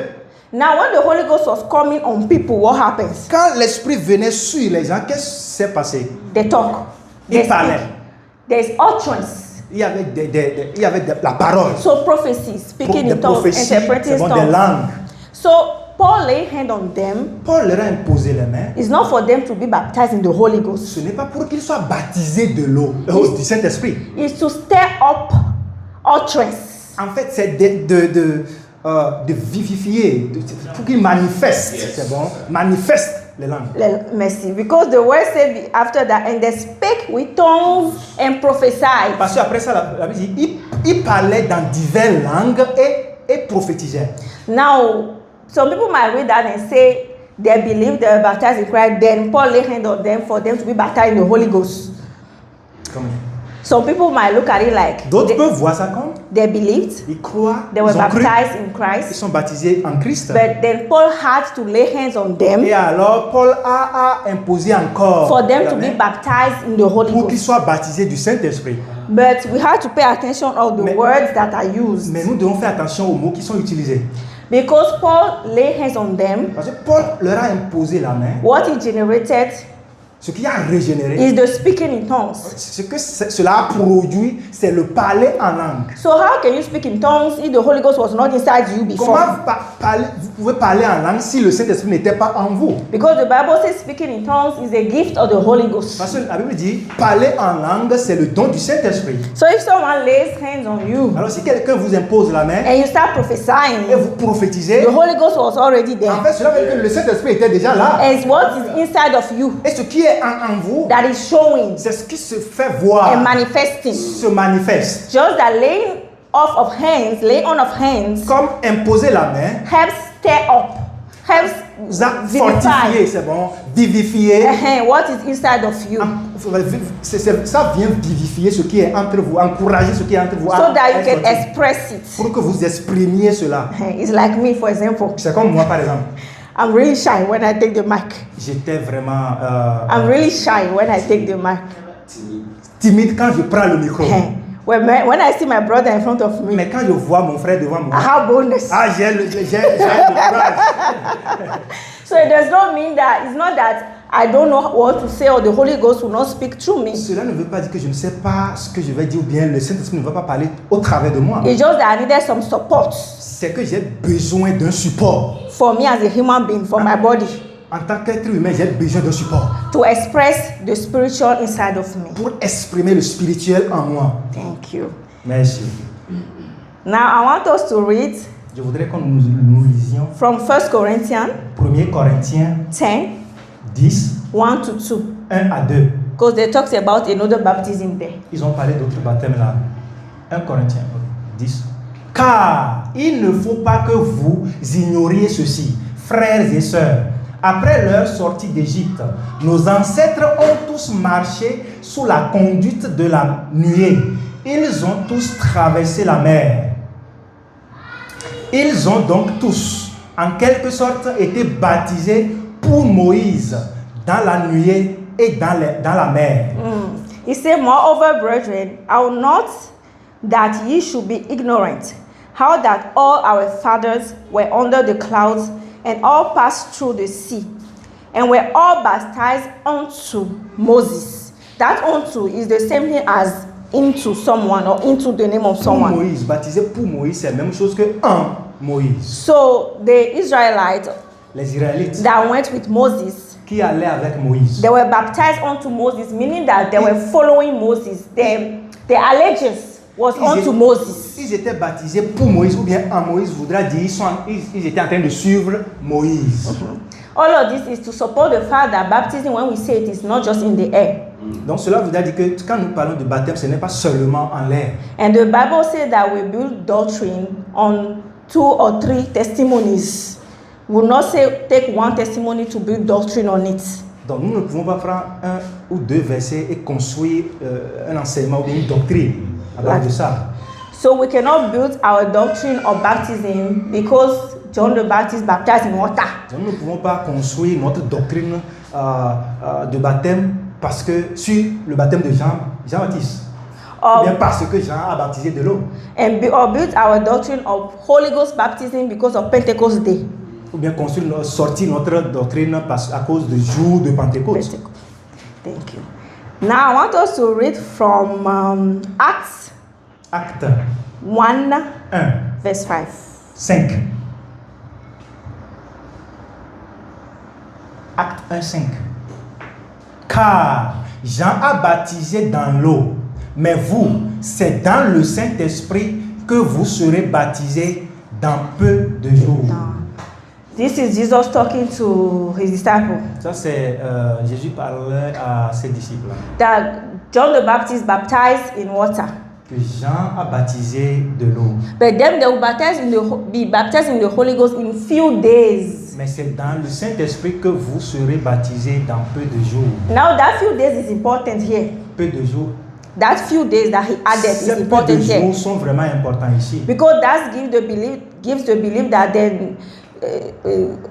S1: Now, when the Holy Ghost was coming on people, what happens?
S2: Quand l'Esprit venait sur les gens, qu'est-ce qui s'est passé?
S1: They talk.
S2: Ils
S1: They
S2: parlaient.
S1: speak. There's utterance.
S2: Il y avait, la parole.
S1: So prophecy, speaking
S2: Des
S1: in tongues,
S2: prophéties,
S1: interpreting
S2: c'est bon, des
S1: tongues.
S2: langues.
S1: So Paul laid hand on them.
S2: Paul leur a imposé les mains.
S1: It's not for them to be baptized in the Holy Ghost.
S2: Ce n'est pas pour qu'ils soient baptisés de l'eau, du Saint-Esprit.
S1: It's to stir up utterance.
S2: En fait, c'est de vivifier, pour qu'ils manifestent.
S4: Yes.
S2: C'est bon, manifestent les langues.
S1: Mercy. Because the word said after that, and they spake with tongues and prophesied.
S2: Parce qu'après ça, la Bible dit, ils parlaient dans diverses langues et prophétisaient.
S1: Now, some people might read that and say they believe they were baptized in Christ. Then Paul laid hand on them for them to be baptized in the Holy Ghost.
S2: Comme-
S1: Some people might look at it like
S2: D'autres peuvent voir ça comme
S1: they believed,
S2: ils croient,
S1: they were
S2: ils ont cru,
S1: baptized in
S2: ils
S1: Christ.
S2: sont baptisés en Christ.
S1: But then Paul had to lay hands on them
S2: Et alors, Paul a imposé encore
S1: for them
S2: la
S1: to be
S2: main
S1: baptized in the Holy
S2: pour qu'ils
S1: Ghost.
S2: soient baptisés du Saint-Esprit.
S1: But we have to pay attention of the
S2: Mais-
S1: words that are used.
S2: Mais nous devons faire attention aux mots qui sont utilisés.
S1: Because Paul laid hands on them,
S2: Parce que Paul leur a imposé la main.
S1: what he generated
S2: Ce qui a régénéré,
S1: is the speaking in tongues.
S2: ce que cela a produit, c'est le parler en langue.
S1: So how can you speak in tongues if the Holy Ghost was not inside you before?
S2: Comment vous pouvez parler en langue si le Saint-Esprit n'était pas en vous?
S1: Because the Bible says speaking in tongues is a gift of the Holy Ghost.
S2: Parce que la Bible dit, parler en langue, c'est le don du Saint-Esprit.
S1: So if someone lays hands on you
S2: Alors si quelqu'un vous impose la main
S1: and you start
S2: et
S1: prophesying,
S2: vous prophétisez,
S1: the Holy Ghost was already
S2: en
S1: there.
S2: fait cela veut dire que le Saint-Esprit était déjà là.
S1: And what is inside of you
S2: Et ce qui est en vous,
S1: that is showing
S2: c'est ce qui se fait voir,
S1: and manifesting.
S2: se manifeste.
S1: Just that laying on of hands
S2: Comme imposer la main,
S1: helps stir up, helps
S2: ça fortifier,
S1: vivify
S2: c'est bon, vivifier.
S1: what is inside of you,
S2: Ça vient vivifier ce qui est entre vous, encourager ce qui est entre vous.
S1: so that you
S2: à
S1: can
S2: sortir.
S1: express it.
S2: Pour que vous exprimiez cela.
S1: It's like me, for example.
S2: C'est comme moi, par exemple.
S1: I'm really shy when I take the mic.
S2: J'étais vraiment
S1: I'm really shy when I take the mic.
S2: timide quand je prends le micro.
S1: When I see my brother in front of me,
S2: Mais quand je vois mon frère devant moi,
S1: I have boldness.
S2: j'ai le courage.
S1: So it does not mean that it's not that I don't know what to say or the Holy Ghost will not speak through me.
S2: Cela ne veut pas dire que je ne sais pas ce que je vais dire ou bien le Saint-Esprit ne va pas parler au travers de moi.
S1: It's just that I needed some support
S2: C'est que j'ai besoin d'un support.
S1: for me as a human being, for my body,
S2: En tant qu'être humain, j'ai besoin d'un support
S1: to express the spiritual inside of me.
S2: pour exprimer le spirituel en moi.
S1: Thank you.
S2: Merci.
S1: Now I want us to read
S2: Je voudrais que nous lisions
S1: from 1 Corinthians
S2: 1 Corinthiens
S1: 10,
S2: 10,
S1: 1 to 2.
S2: 1 à 2.
S1: Because they talks about another baptism there.
S2: Ils ont parlé d'autres baptêmes là. 1 Corinthiens 10. Car il ne faut pas que vous ignoriez ceci, frères et sœurs. Après leur sortie d'Égypte, nos ancêtres ont tous marché sous la conduite de la nuée. Ils ont tous traversé la mer. Ils ont donc tous, en quelque sorte, été baptisés pour Moïse dans la nuée et dans la mer.
S1: He said, moreover, brethren, I will not that ye should be ignorant, how that all our fathers were under the clouds, and all passed through the sea, and were all baptized unto Moses. That unto is the same thing as into someone or into the name of
S2: Pour
S1: someone.
S2: Moïse, baptisé pour Moïse, c'est la même chose que en Moïse.
S1: So the Israelites
S2: Les Israélites
S1: that went with Moses,
S2: qui allaient avec Moïse,
S1: they were baptized unto Moses, meaning that they were following Moses. Their allegiance was unto Moses.
S2: ils étaient baptisés pour Moïse, ou bien en Moïse voudra dire ils étaient en train de suivre Moïse.
S1: All of this is to support the fact that baptism, when we say it, is not just in the air.
S2: Donc cela voudra dire que quand nous parlons de baptême, ce n'est pas seulement en l'air.
S1: And the Bible says that we build doctrine on 2 or 3 testimonies. We will not say take one testimony to build doctrine on it.
S2: Donc nous ne pouvons pas prendre un ou deux versets et construire un enseignement ou une doctrine. à base de ça.
S1: So we cannot build our doctrine of baptism because John the Baptist baptized in water.
S2: Donc nous ne pouvons pas construire notre doctrine de baptême parce que sur le baptême de Jean-Baptiste. Ou bien parce que Jean a baptisé de l'eau.
S1: Or build our doctrine of Holy Ghost baptism because of Pentecost Day.
S2: Ou bien sortir notre doctrine à cause du jour de Pentecôte.
S1: Thank you. Now I want us to read from Acts.
S2: Acte
S1: 1,
S2: 1,
S1: verse 5.
S2: 5. Acte 1, 5. Car Jean a baptisé dans l'eau, mais vous, c'est dans le Saint-Esprit que vous serez baptisés dans peu de jours.
S1: This is Jesus talking to his disciples.
S2: Ça c'est Jésus parlait à ses disciples.
S1: That John the Baptist baptized in water.
S2: Que Jean a baptisé de l'eau.
S1: But then they will be baptized in the Holy Ghost in few days.
S2: Mais c'est dans le Saint-Esprit que vous serez baptisés dans peu de jours.
S1: Now that few days is important here.
S2: Peu de jours.
S1: That few days that he added is important here.
S2: Ces peu de jours sont vraiment importants ici.
S1: Because that gives the belief that then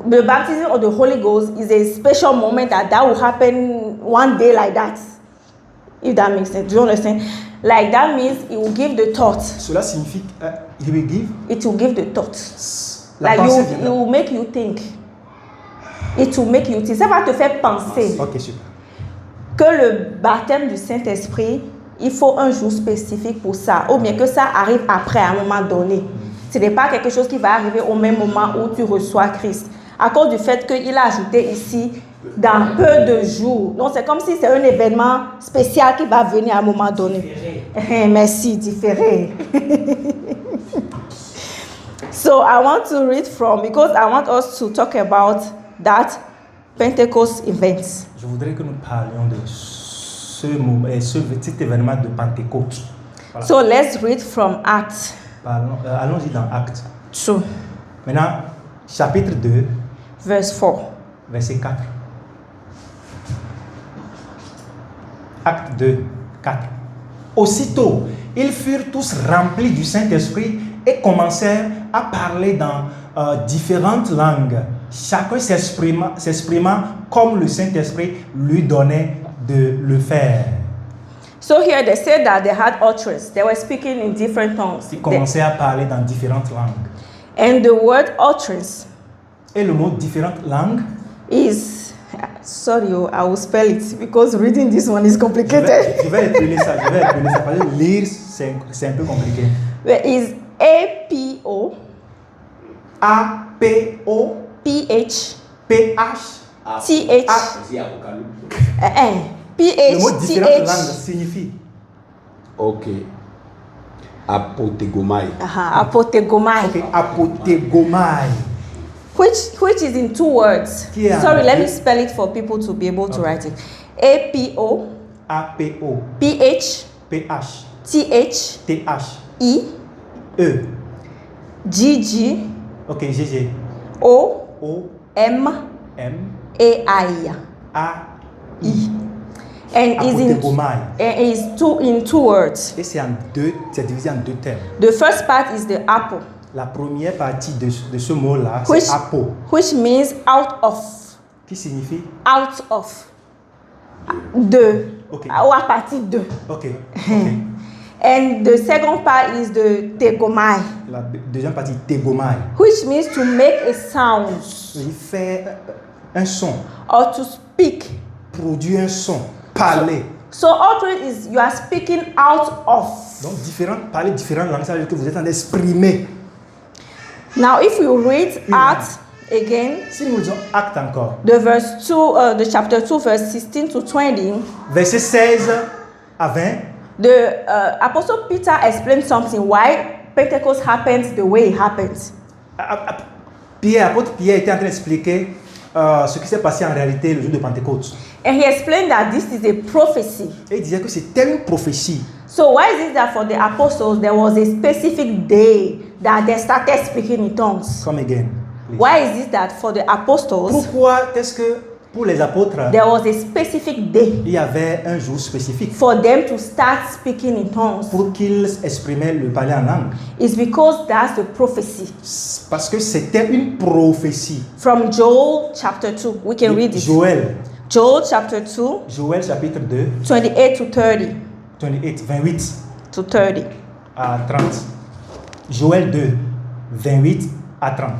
S1: the baptism of the Holy Ghost is a special moment that will happen one day like that. If that makes sense. Do you understand? Like that means it will give the thought.
S2: Cela signifie il will give.
S1: It will give the thought. Like it will make you think. It will make you think. Ça va te faire penser.
S2: Ok, super.
S1: Que le baptême du Saint-Esprit, il faut un jour spécifique pour ça. Ou bien que ça arrive après à un moment donné. Ce n'est pas quelque chose qui va arriver au même moment où tu reçois Christ. À cause du fait qu'il a ajouté ici dans peu de jours. Donc c'est comme si c'est un événement spécial qui va venir à un moment donné. Merci, différé. So I want to read from, because I want us to talk about that Pentecost event.
S2: Je voudrais que nous parlions de ce petit événement de Pentecôte. Voilà.
S1: So let's read from Acts.
S2: Allons-y dans Actes.
S1: 2.
S2: Maintenant, chapitre 2,
S1: verse 4.
S2: Verset 4. Acte 2, 4. Aussitôt, ils furent tous remplis du Saint-Esprit et commencèrent à parler dans différentes langues, chacun s'exprimant comme le Saint-Esprit lui donnait de le faire.
S1: So here they said that they had utterance. They were speaking in different tongues.
S2: Ils commençaient à parler dans différentes langues.
S1: And the word utterance.
S2: Et le mot différentes langues
S1: is, sorry, I will spell it because reading this one is complicated.
S2: Je vais épeler ça. Parce que lire, c'est un peu compliqué.
S1: Is A-P-O.
S2: A-P-O.
S1: P-H.
S2: P-H.
S1: T-H. P-H.
S2: Le mot différentes langues signifie.
S4: Ok. Apotegomai.
S1: Apotegomai.
S2: Okay, apotegomai.
S1: Which is in 2 words. Sorry, let me spell it for people to be able to write it. A-P-O.
S2: A-P-O.
S1: P-H.
S2: P-H.
S1: T-H.
S2: T-H.
S1: E.
S2: E.
S1: G-G.
S2: Ok, G-G.
S1: O.
S2: O.
S1: M.
S2: M.
S1: A-I.
S2: A-I.
S1: And is in 2 words.
S2: Et c'est divisé en 2 termes.
S1: The first part is the apple.
S2: La première partie de ce mot-là, c'est apo.
S1: Which means out of.
S2: Qui signifie?
S1: Out of. De.
S2: Okay.
S1: Ou à partir de.
S2: Ok.
S1: And the second part is the tegomai.
S2: La deuxième partie, tegomai.
S1: Which means to make a sound.
S2: Il fait un son.
S1: Or to speak.
S2: Produire un son. Parler.
S1: So utterance is you are speaking out of.
S2: Donc parler différentes langues, ça veut dire que vous êtes en train d'exprimer.
S1: Now if we read Acts again.
S2: Si nous lisons Actes encore.
S1: The chapter 2 verse 16 to 20.
S2: Verset 16 à 20.
S1: The Apostle Peter explained something why Pentecost happens the way it happens.
S2: Apôtre Pierre était en train d'expliquer ce qui s'est passé en réalité le jour de Pentecôte.
S1: And he explained that this is a prophecy.
S2: Et il disait que c'était une prophétie.
S1: So why is it that for the apostles there was a specific day that they started speaking in tongues?
S2: Come again. Please.
S1: Why is it that for the apostles?
S2: Pourquoi est-ce que Pour les apôtres,
S1: there was a specific day
S2: il y avait un jour spécifique
S1: for them to start speaking in tongues.
S2: pour qu'ils exprimaient le parler en langue.
S1: It's because that's the prophecy.
S2: Parce que c'était une prophétie.
S1: From Joel chapter 2, we can read it.
S2: Joël,
S1: Joel chapter 2,
S2: Joël chapitre 2,
S1: 28 to 30
S2: 28
S1: to 30.
S2: à 30. Joël 2, 28 à 30.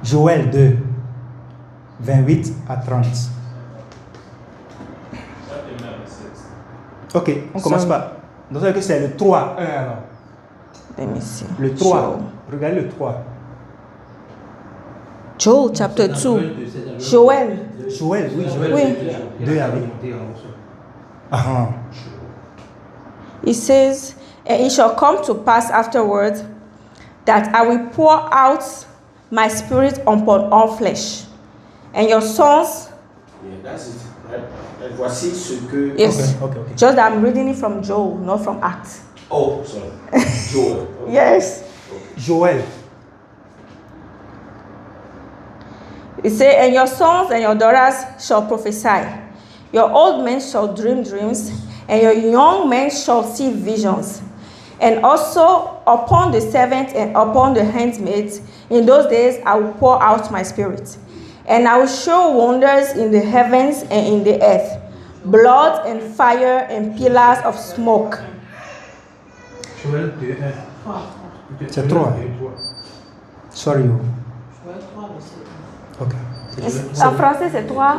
S2: Joël 2, 28 à 30. Ok, on commence par. Donc, ça veut dire que c'est le 3, 1 alors.
S1: Let me see.
S2: Le 3. Regardez le 3.
S1: Joel chapter 2. Joel.
S2: Joël, oui, Joël.
S1: Oui.
S2: 2 avec. Ah,
S1: It says, and it shall come to pass afterwards that I will pour out my spirit upon all flesh, and your sons.
S4: Yeah, that's it. Right? And voici ce que.
S1: Yes.
S2: ok.
S1: Just that I'm reading it from Joel, not from Acts.
S4: Oh, sorry. Joel. Okay.
S1: Yes.
S2: Joël.
S1: It says, and your sons and your daughters shall prophesy. Your old men shall dream dreams, and your young men shall see visions. And also upon the servants and upon the handmaids, in those days I will pour out my spirit. And I will show wonders in the heavens and in the earth, blood and fire and pillars of smoke.
S5: Joël 2, 1.
S2: C'est 3. Sorry. Ok.
S1: En français, c'est 3.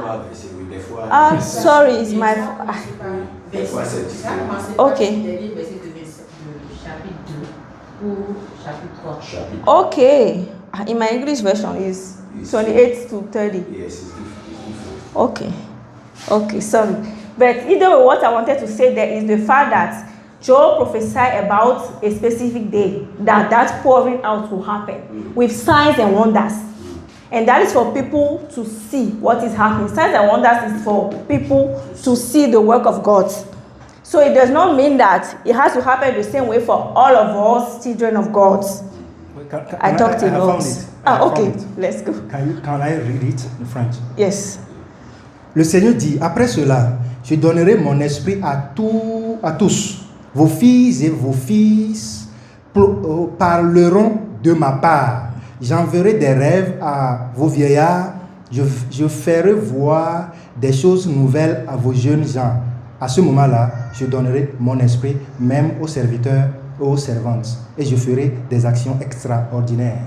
S4: Des fois,
S1: Ah, sorry, it's my.
S4: des fois c'est différent.
S1: Ok.
S4: Chapitre.
S1: Okay. In my English version is 28 to 30.
S4: Yes, it's different.
S1: Okay. Okay, sorry. But either way, what I wanted to say there is the fact that Joel prophesied about a specific day that pouring out will happen with signs and wonders. And that is for people to see what is happening. Signs and wonders is for people to see the work of God. So it does not mean that it has to happen the same way for all of us, children of God. I talked a lot. Okay, let's go.
S2: Can I read it in French?
S1: Yes.
S2: Le Seigneur dit, après cela, je donnerai mon esprit à tous. Vos filles et vos fils parleront de ma part. J'enverrai des rêves à vos vieillards. Je ferai voir des choses nouvelles à vos jeunes gens. À ce moment-là, je donnerai mon esprit même aux serviteurs et aux servantes. Et je ferai des actions extraordinaires.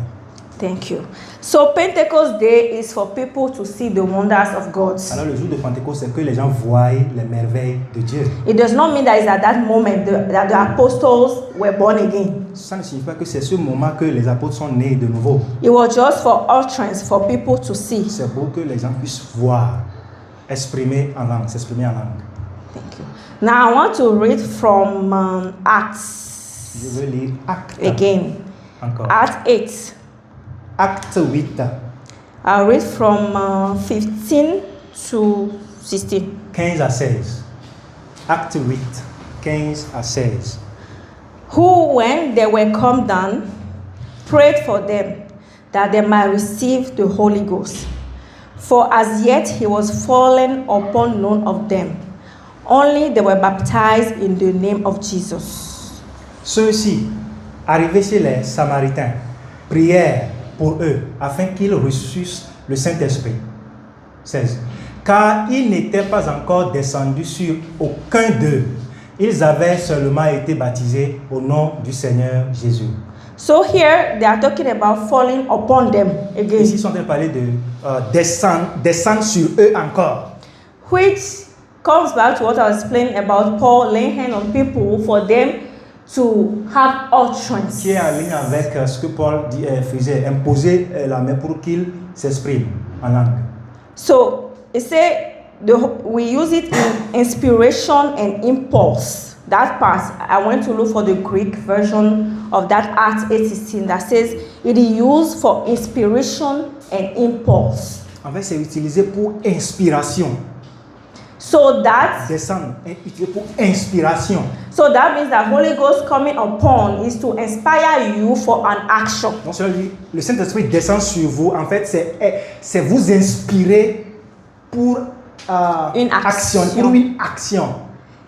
S1: Thank you. So Pentecost Day is for people to see the wonders of God.
S2: Alors le jour de Pentecôte, c'est que les gens voient les merveilles de Dieu.
S1: It does not mean that it's at that moment that the apostles were born again.
S2: Ça ne signifie pas que c'est ce moment que les apôtres sont nés de nouveau.
S1: It was just for utterance, for people to see.
S2: C'est pour que les gens puissent voir, s'exprimer en langue.
S1: Thank you. Now I want to read from Acts.
S2: Je vais lire Acte.
S1: Again.
S2: Encore.
S1: Acts 8.
S2: Acte 8.
S1: I'll read from 15 to 16.
S2: 15 à 16. Acte 8, 15 à 16.
S1: Who, when they were come down, prayed for them that they might receive the Holy Ghost. For as yet he was fallen upon none of them. Only they were baptized in the name of Jesus.
S2: Ceux-ci, arrivés chez les Samaritains, prièrent pour eux afin qu'ils reçussent le Saint-Esprit. 16. Car ils n'étaient pas encore descendus sur aucun d'eux. Ils avaient seulement été baptisés au nom du Seigneur Jésus.
S1: So here they are talking about falling upon them again.
S2: Ici, ils sont en train de parler de descendre sur eux encore.
S1: Which comes back to what I was explaining about Paul laying hands on people for them to have utterance.
S2: Qui est en ligne avec ce que Paul faisait, imposer la main pour qu'il s'exprime en langue.
S1: So it said we use it in inspiration and impulse. That part, I went to look for the Greek version of that Acts 8:16 that says it is used for inspiration and impulse.
S2: En fait, c'est utilisé pour inspiration.
S1: So that
S2: Descendre, utilisé pour inspiration.
S1: means that Holy Ghost coming upon is to inspire you for an action.
S2: Donc cela dit, le Saint-Esprit descend sur vous. En fait, c'est vous inspirer pour
S1: Une action.
S2: pour une action.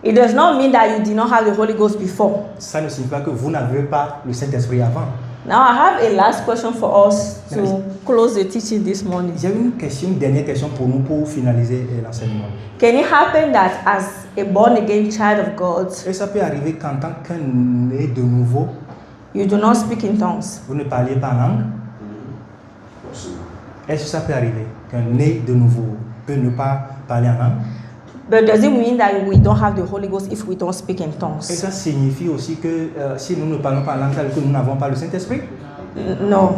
S1: It does not mean that you did not have the Holy Ghost before.
S2: Ça ne signifie pas que vous n'avez pas le Saint-Esprit avant.
S1: Now I have a last question for us to close the teaching this morning.
S2: J'ai une dernière question pour nous pour finaliser l'enseignement.
S1: Can it happen that as a born again child of God,
S2: Et ça peut arriver qu'en tant qu'un né de nouveau,
S1: you do not speak in tongues?
S2: vous ne parliez pas langue? Est-ce que ça peut arriver qu'un né de nouveau peut ne pas parler en langue?
S1: But does it mean that we don't have the Holy Ghost if we don't speak in
S2: Et
S1: tongues?
S2: ça signifie aussi que si nous ne parlons pas en langue, ça veut dire que nous n'avons pas le Saint-Esprit?
S1: No.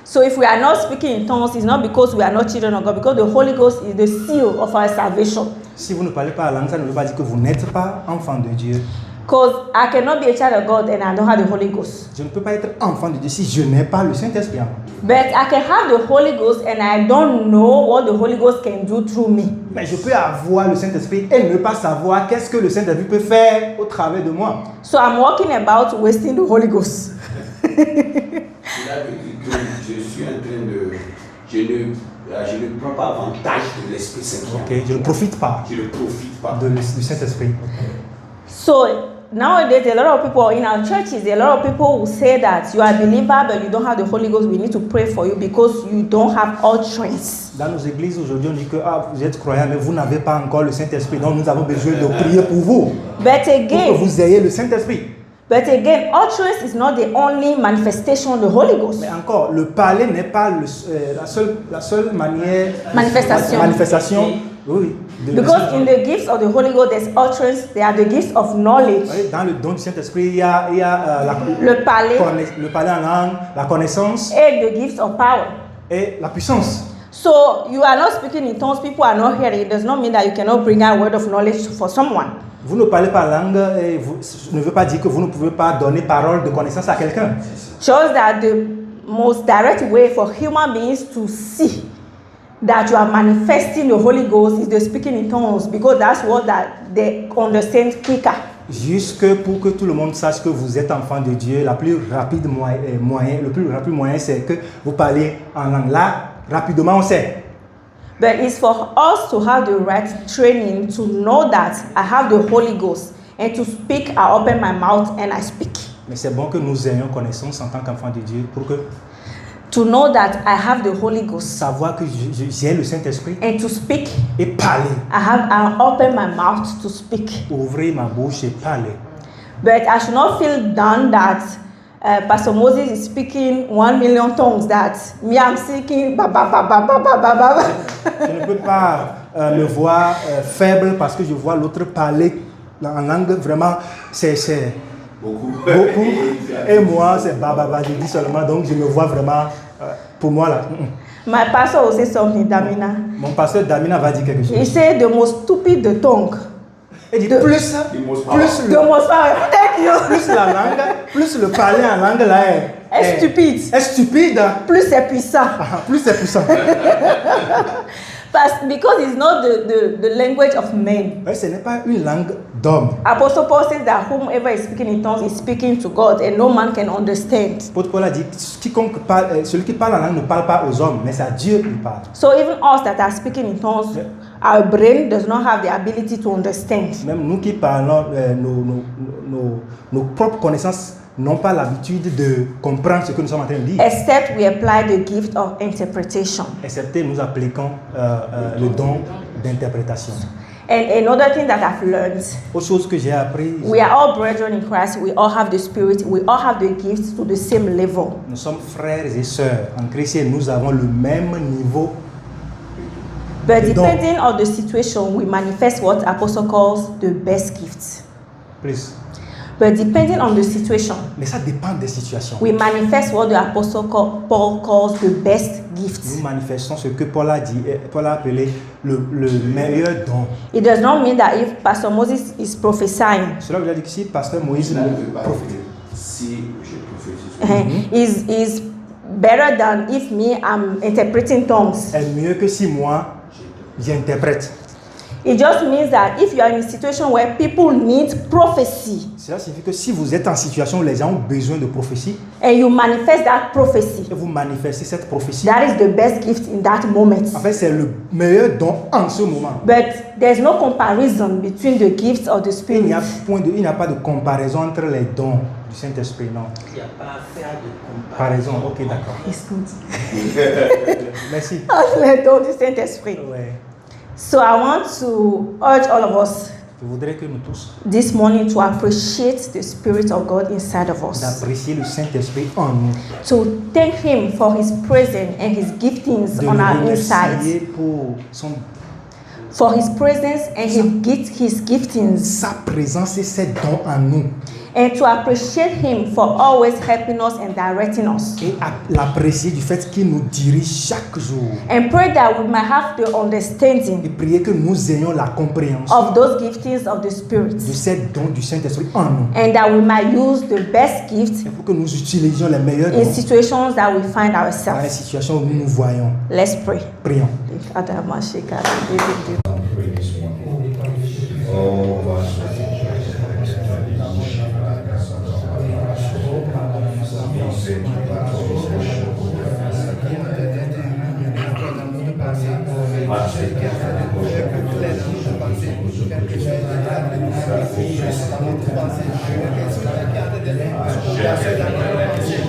S1: So if we are not speaking in tongues, it's not because we are not children of God, because the Holy Ghost is the seal of our salvation.
S2: Si vous ne parlez pas en langue, ça ne veut pas dire que vous n'êtes pas enfant de Dieu.
S1: Because I cannot be a child of God and I don't have the Holy Ghost.
S2: Je ne peux pas être enfant de Dieu si je n'ai pas le Saint-Esprit en moi.
S1: But I can have the Holy Ghost and I don't know what the Holy Ghost can do through me.
S2: Mais je peux avoir le Saint-Esprit et ne pas savoir qu'est-ce que le Saint-Esprit peut faire au travers de moi.
S1: So I'm walking about wasting the Holy Ghost.
S4: Il a vécu que je suis en train de... Je ne prends pas avantage de l'Esprit Saint.
S2: Ok, je ne profite pas
S4: Je ne profite pas.
S2: du Saint-Esprit.
S1: So nowadays, a lot of people in our churches, a lot of people will say that you are a believer but you don't have the Holy Ghost. We need to pray for you because you don't have utterance.
S2: Dans nos églises aujourd'hui, on dit que vous êtes croyants, mais vous n'avez pas encore le Saint-Esprit. Donc nous avons besoin de prier pour vous,
S1: But
S2: pour que
S1: again,
S2: vous ayez le Saint-Esprit.
S1: utterance is not the only manifestation of the Holy Ghost.
S2: Mais encore, le parler n'est pas la seule manière, manifestation oui,
S1: Because in the gifts of the Holy Ghost, there's utterance, there are the gifts of knowledge.
S2: Oui, dans le don du Saint-Esprit, il y a
S1: Le parler
S2: le parler en langue, la connaissance
S1: and the gifts of power.
S2: et la puissance.
S1: So you are not speaking in tongues, people are not hearing. It does not mean that you cannot bring out word of knowledge for someone.
S2: Vous ne parlez pas langue et ne veut pas dire que vous ne pouvez pas donner parole de connaissance à quelqu'un.
S1: Shows that the most direct way for human beings to see that you are manifesting the Holy Ghost is the speaking in tongues, because that's what that they understand quicker.
S2: Jusque pour que tout le monde sache que vous êtes enfant de Dieu, le plus rapide moyen, c'est que vous parlez en langue. Là, rapidement, on sait.
S1: But it's for us to have the right training to know that I have the Holy Ghost, and to speak, I open my mouth and I speak.
S2: Mais c'est bon que nous ayons connaissance en tant qu'enfants de Dieu pour que
S1: To know that I have the Holy Ghost,
S2: savoir que j'ai le Saint-Esprit
S1: and to speak,
S2: et parler.
S1: I open my mouth to speak.
S2: Ouvrir ma bouche et parler.
S1: But I should not feel done that Pastor Moses is speaking 1 million tongues, that me I'm speaking ba ba ba ba ba ba ba ba.
S2: Je ne peux pas me voir faible parce que je vois l'autre parler en langue vraiment, c'est beaucoup. Et moi, c'est ba ba ba, je dis seulement, donc je me vois vraiment, pour moi là.
S1: My pastor will say something, Damina.
S2: Mon pasteur Damina va dire quelque
S1: He
S2: chose.
S1: said the most stupid tongue.
S2: Il dit plus
S1: The most powerful. Thank you.
S2: plus la langue, plus le parler en langue là
S1: Est stupide.
S2: est stupide,
S1: Plus c'est puissant.
S2: plus c'est puissant.
S1: Because it's not the language of men.
S2: Ouais, ce n'est pas une langue d'homme.
S1: Apostle Paul says that whomever is speaking in tongues is speaking to God, and no man can understand.
S2: L'apôtre Paul a dit celui qui parle en langue ne parle pas aux hommes, mais c'est à Dieu qu'il parle.
S1: So even us that are speaking in tongues, our brain does not have the ability to understand.
S2: Même nous qui parlons, nos propres connaissances n'ont pas l'habitude de comprendre ce que nous sommes en train de dire.
S1: Except we apply the gift of interpretation.
S2: Excepté nous appliquons le don d'interprétation.
S1: And another thing that I've learned,
S2: Autre chose que j'ai appris,
S1: we are all brethren in Christ. We all have the Spirit. We all have the gifts to the same level.
S2: nous sommes frères et sœurs en Christ et nous avons le même niveau.
S1: But
S2: The don.
S1: depending on the situation, we manifest what Apostle calls the best gifts.
S2: Plus.
S1: But depending on the situation,
S2: Mais ça dépend des situations.
S1: we manifest what the Apostle Paul calls the best gifts.
S2: Nous manifestons ce que Paul a dit, Paul a appelé le meilleur don.
S1: It does not mean that if Pastor Moses is prophesying,
S2: Cela veut dire que si pasteur Moïse
S4: Cela ne veut pas
S2: prophétise,
S4: dire si je prophétise.
S1: is better than if me I'm interpreting tongues.
S2: est mieux que si moi j'interprète.
S1: It just means that if you are in a situation where people need prophecy
S2: Cela signifie que si vous êtes en situation où les gens ont besoin de prophétie
S1: and you manifest that prophecy,
S2: et vous manifestez cette prophétie,
S1: that is the best gift in that moment.
S2: en fait, c'est le meilleur don en ce moment.
S1: But there's no comparison between the gifts of the
S2: Il n'y
S1: Spirit.
S2: a pas de comparaison entre les dons du Saint-Esprit, non.
S3: Il n'y a pas à faire de
S2: Comparaison, ok, d'accord.
S1: It's good.
S2: Merci.
S1: Les dons du Saint-Esprit.
S2: Ouais.
S1: So I want to urge all of us
S2: Je voudrais que nous tous
S1: this morning to appreciate the Spirit of God inside of us,
S2: d'apprécier le Saint-Esprit en nous,
S1: to thank Him for His presence and His giftings
S2: de
S1: on
S2: le
S1: our
S2: remercier
S1: inside,
S2: pour
S1: for His presence and His giftings,
S2: sa présence et ses dons en nous,
S1: and to appreciate Him for always helping us and directing us.
S2: et l'apprécier du fait qu'il nous dirige chaque jour.
S1: And pray that we might have the
S2: Et
S1: understanding
S2: prier que nous ayons la compréhension
S1: of those giftings of the Spirit,
S2: de ces dons du Saint-Esprit en nous.
S1: and that we might use the best gift
S2: Et pour que nous utilisions les meilleurs
S1: in
S2: dons
S1: situations that we find
S2: dans les
S1: ourselves.
S2: situations où nous nous voyons.
S1: Let's pray.
S2: Prions.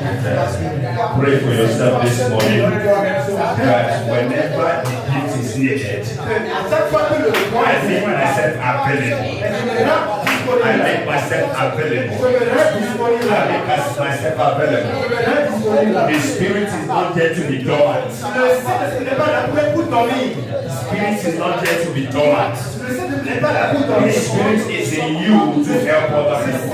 S6: Pray for yourself this morning that whenever the gift is needed, I make myself available. I make myself available. The Spirit is not there to be dormant. The Spirit is not there to be dormant. The Spirit is in you to help other people.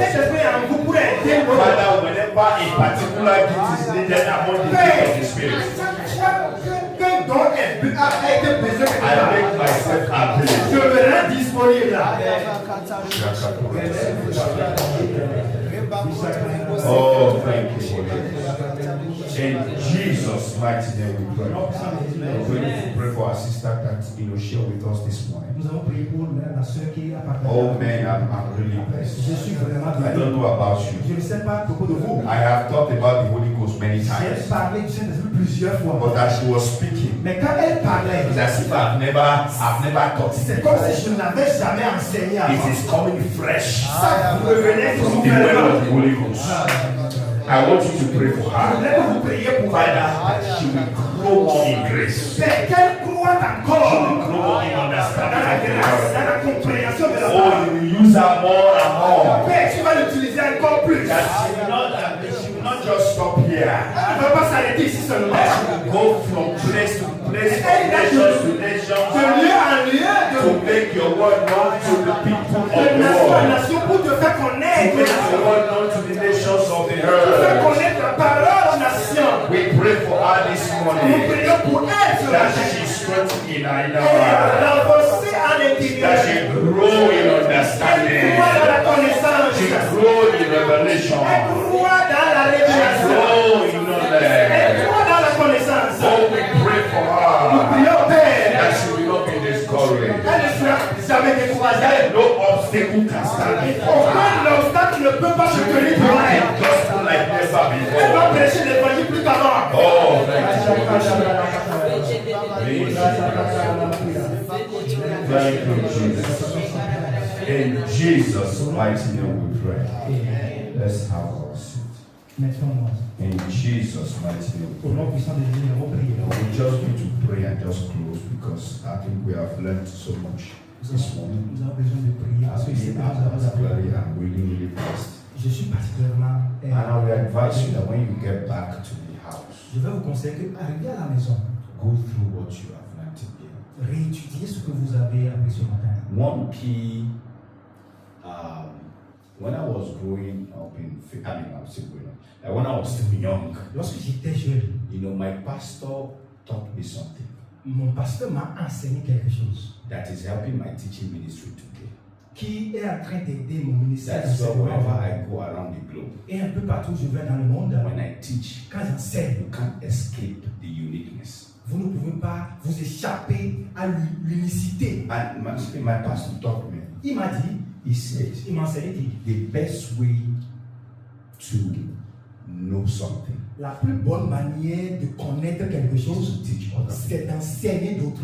S6: Father, whenever a particular gift is needed among the gift of the Spirit, I make myself available. Oh, thank you. In Jesus' mighty name we pray. We're going to pray for our sister that share with us this morning. Oh man, I'm really blessed. I don't know about you. I have talked about the Holy Ghost many times. But as she was speaking, it's as if I've never taught it. It is coming fresh from the well of the Holy Ghost. I want you to pray for her. Father, that she will grow more in grace. She will grow more in understanding. Oh, you will use her more and more. That she will not just stop here. That she will go from place to place, from nation to nation, to make your word known to the people of the world. To make your word known to the nations of the earth. We pray for her this morning that she strengthen in her inner man, that she grow in understanding, she grow in revelation, she grow in knowledge. Oh, we pray for her that she will not be discouraged. No obstacle can stand before her. She will preach the gospel like never before. Oh, thank you. Thank you, Jesus. In Jesus' mighty name we pray. Let's have our seat. In Jesus' mighty name we pray. We just need to pray and just close because I think we have learned so much this morning. I'm really blessed.
S2: Je suis particulièrement.
S6: And I will advise you that when you get back to the house,
S2: Je vais vous conseiller qu'arrivé à la maison,
S6: go through what you have learned today.
S2: réétudiez ce que vous avez appris ce matin.
S6: One key, when I was growing up I'm still growing up. Like when I was still young,
S2: Lorsque j'étais jeune,
S6: my pastor taught me something
S2: mon pasteur m'a enseigné quelque chose
S6: that is helping my teaching ministry today.
S2: qui est en train d'aider mon ministère.
S6: That's why wherever I go around the globe,
S2: Et un peu partout où je vais dans le monde,
S6: when I teach,
S2: quand j'enseigne,
S6: you can't escape the uniqueness.
S2: vous ne pouvez pas vous vous échappez à l'unicité.
S6: And my pastor taught me.
S2: Il m'a dit,
S6: He says
S2: il m'a enseigné, dit,
S6: the best way to know something
S2: la plus bonne manière de connaître quelque
S6: is
S2: chose,
S6: to teach others.
S2: c'est d'enseigner d'autres.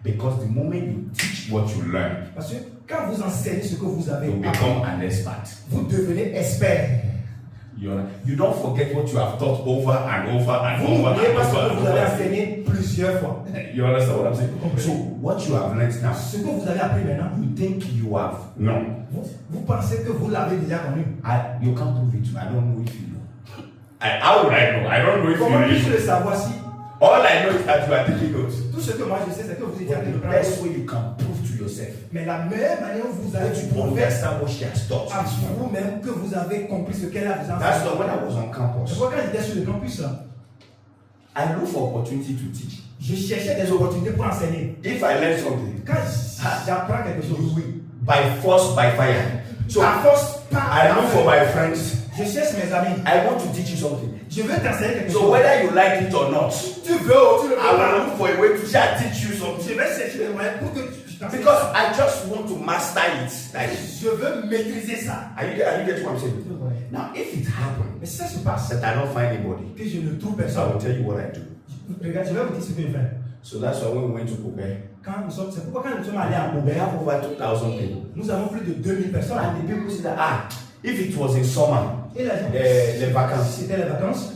S6: Because the moment you teach what you learn,
S2: Parce que quand vous enseignez ce que vous avez
S6: you
S2: appris,
S6: become an expert.
S2: vous devenez expert.
S6: You don't forget what you have taught over and over and
S2: Vous
S6: over
S2: n'oubliez
S6: and
S2: pas ce que
S6: over.
S2: vous avez enseigné plusieurs fois.
S6: You understand what I'm saying? So what you have learned now,
S2: Ce que vous avez appris maintenant,
S6: you think you have known.
S2: vous pensez que vous l'avez déjà connu.
S6: You can't prove it to me. I don't know if you know. How would I know? I don't know if
S2: Comment
S6: you
S2: puis-je
S6: know.
S2: le savoir si
S6: All I know is that you are taking notes.
S2: tout ce que moi je sais, c'est que vous étiez en
S6: But
S2: train de
S6: the
S2: prendre
S6: best
S2: notes.
S6: way you can prove to yourself
S2: Mais la meilleure manière où vous allez
S6: that you
S2: prouver
S6: understand what she has taught.
S2: à vous-même que vous avez compris ce qu'elle a vous
S6: That's
S2: enseigné.
S6: why when I was on
S2: Je
S6: campus,
S2: vois quand j'étais sur le campus, là,
S6: I look for opportunity to teach.
S2: je cherchais des opportunités pour enseigner.
S6: If I learn something,
S2: Quand j'apprends quelque chose,
S6: by force, by fire. So
S2: à force,
S6: I look for my friends.
S2: je cherche mes amis.
S6: I want to teach you something.
S2: Je veux t'enseigner quelque
S6: So
S2: chose.
S6: whether you like it or not,
S2: Tu veux ou tu ne veux
S6: I will
S2: pas.
S6: look for a way to teach you
S2: Je
S6: something.
S2: vais chercher des moyens pour que tu t'enseignes.
S6: Because I just want to master it. Like,
S2: Je veux maîtriser ça.
S6: are you get what I'm saying? Now, if it happens
S2: Mais si ça se passe,
S6: that I don't find anybody,
S2: que je ne trouve
S6: so I
S2: personne,
S6: will tell you what I do.
S2: regarde, je vais vous dire ce que je fais.
S6: So that's why when we went to Kobe,
S2: C'est pourquoi quand nous sommes allés à
S6: we
S2: Kobe,
S6: have over 2,000 people.
S2: nous avons plus de 2000 personnes.
S6: And the people say that, if it was in summer,
S2: Et la gente,
S6: les vacances,
S2: si c'était les vacances,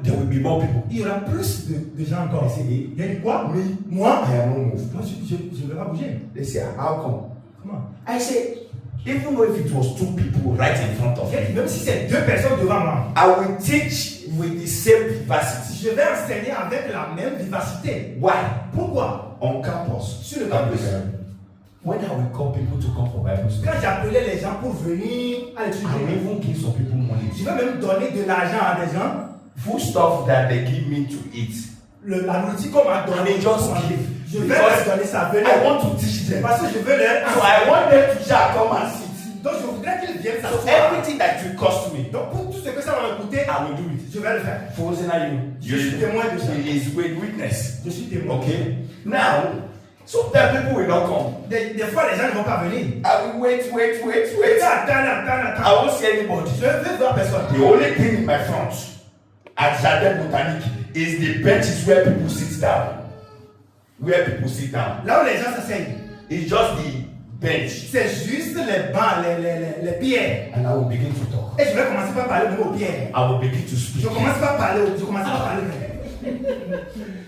S6: there will be more people.
S2: il y aura plus de gens encore.
S6: They say,
S2: Il y a dit quoi? Oui. Moi,
S6: I am not moved.
S2: moi je ne vais pas bouger.
S6: They say, how come?
S2: Comment?
S6: I say, even though if it was 2 people right in front of
S2: J'ai
S6: me,
S2: dit, même si c'est 2 personnes devant moi,
S6: I will teach with the same vivacity.
S2: je vais enseigner avec la même vivacité.
S6: Why?
S2: Pourquoi?
S6: On campus,
S2: Sur le campus,
S6: when I will call people to come for Bible study,
S2: quand j'appelais les gens pour venir à
S6: I will
S2: l'étudier,
S6: even give some people money.
S2: je vais même donner de l'argent à des gens.
S6: Food stuff that they give me to eat.
S2: La nourriture qu'on m'a donnée,
S6: And they just give.
S2: je vais leur donner ça. Venez.
S6: I want to teach them.
S2: Parce que je veux leur
S6: So I want them to just come and sit.
S2: Donc je voudrais qu'ils viennent
S6: So
S2: s'asseoir.
S6: everything that will cost me,
S2: Donc pour tout ce que ça va me coûter,
S6: I will do it.
S2: je vais le faire. Je suis témoin de ça.
S6: is with witness.
S2: Je suis témoin.
S6: Okay. Now, sometimes people will not come.
S2: Des fois les gens ne vont pas venir.
S6: I will wait.
S2: Attends.
S6: I won't see anybody.
S2: Je vais voir personne.
S6: The only thing in my front at Jardin Botanique is the benches where people sit down.
S2: Là où les gens s'asseyent,
S6: It's just the bench.
S2: c'est juste les bancs, les pierres.
S6: And I will begin to talk.
S2: Et je vais commencer par parler aux pierres.
S6: I will begin to speak.
S2: Je commence par parler.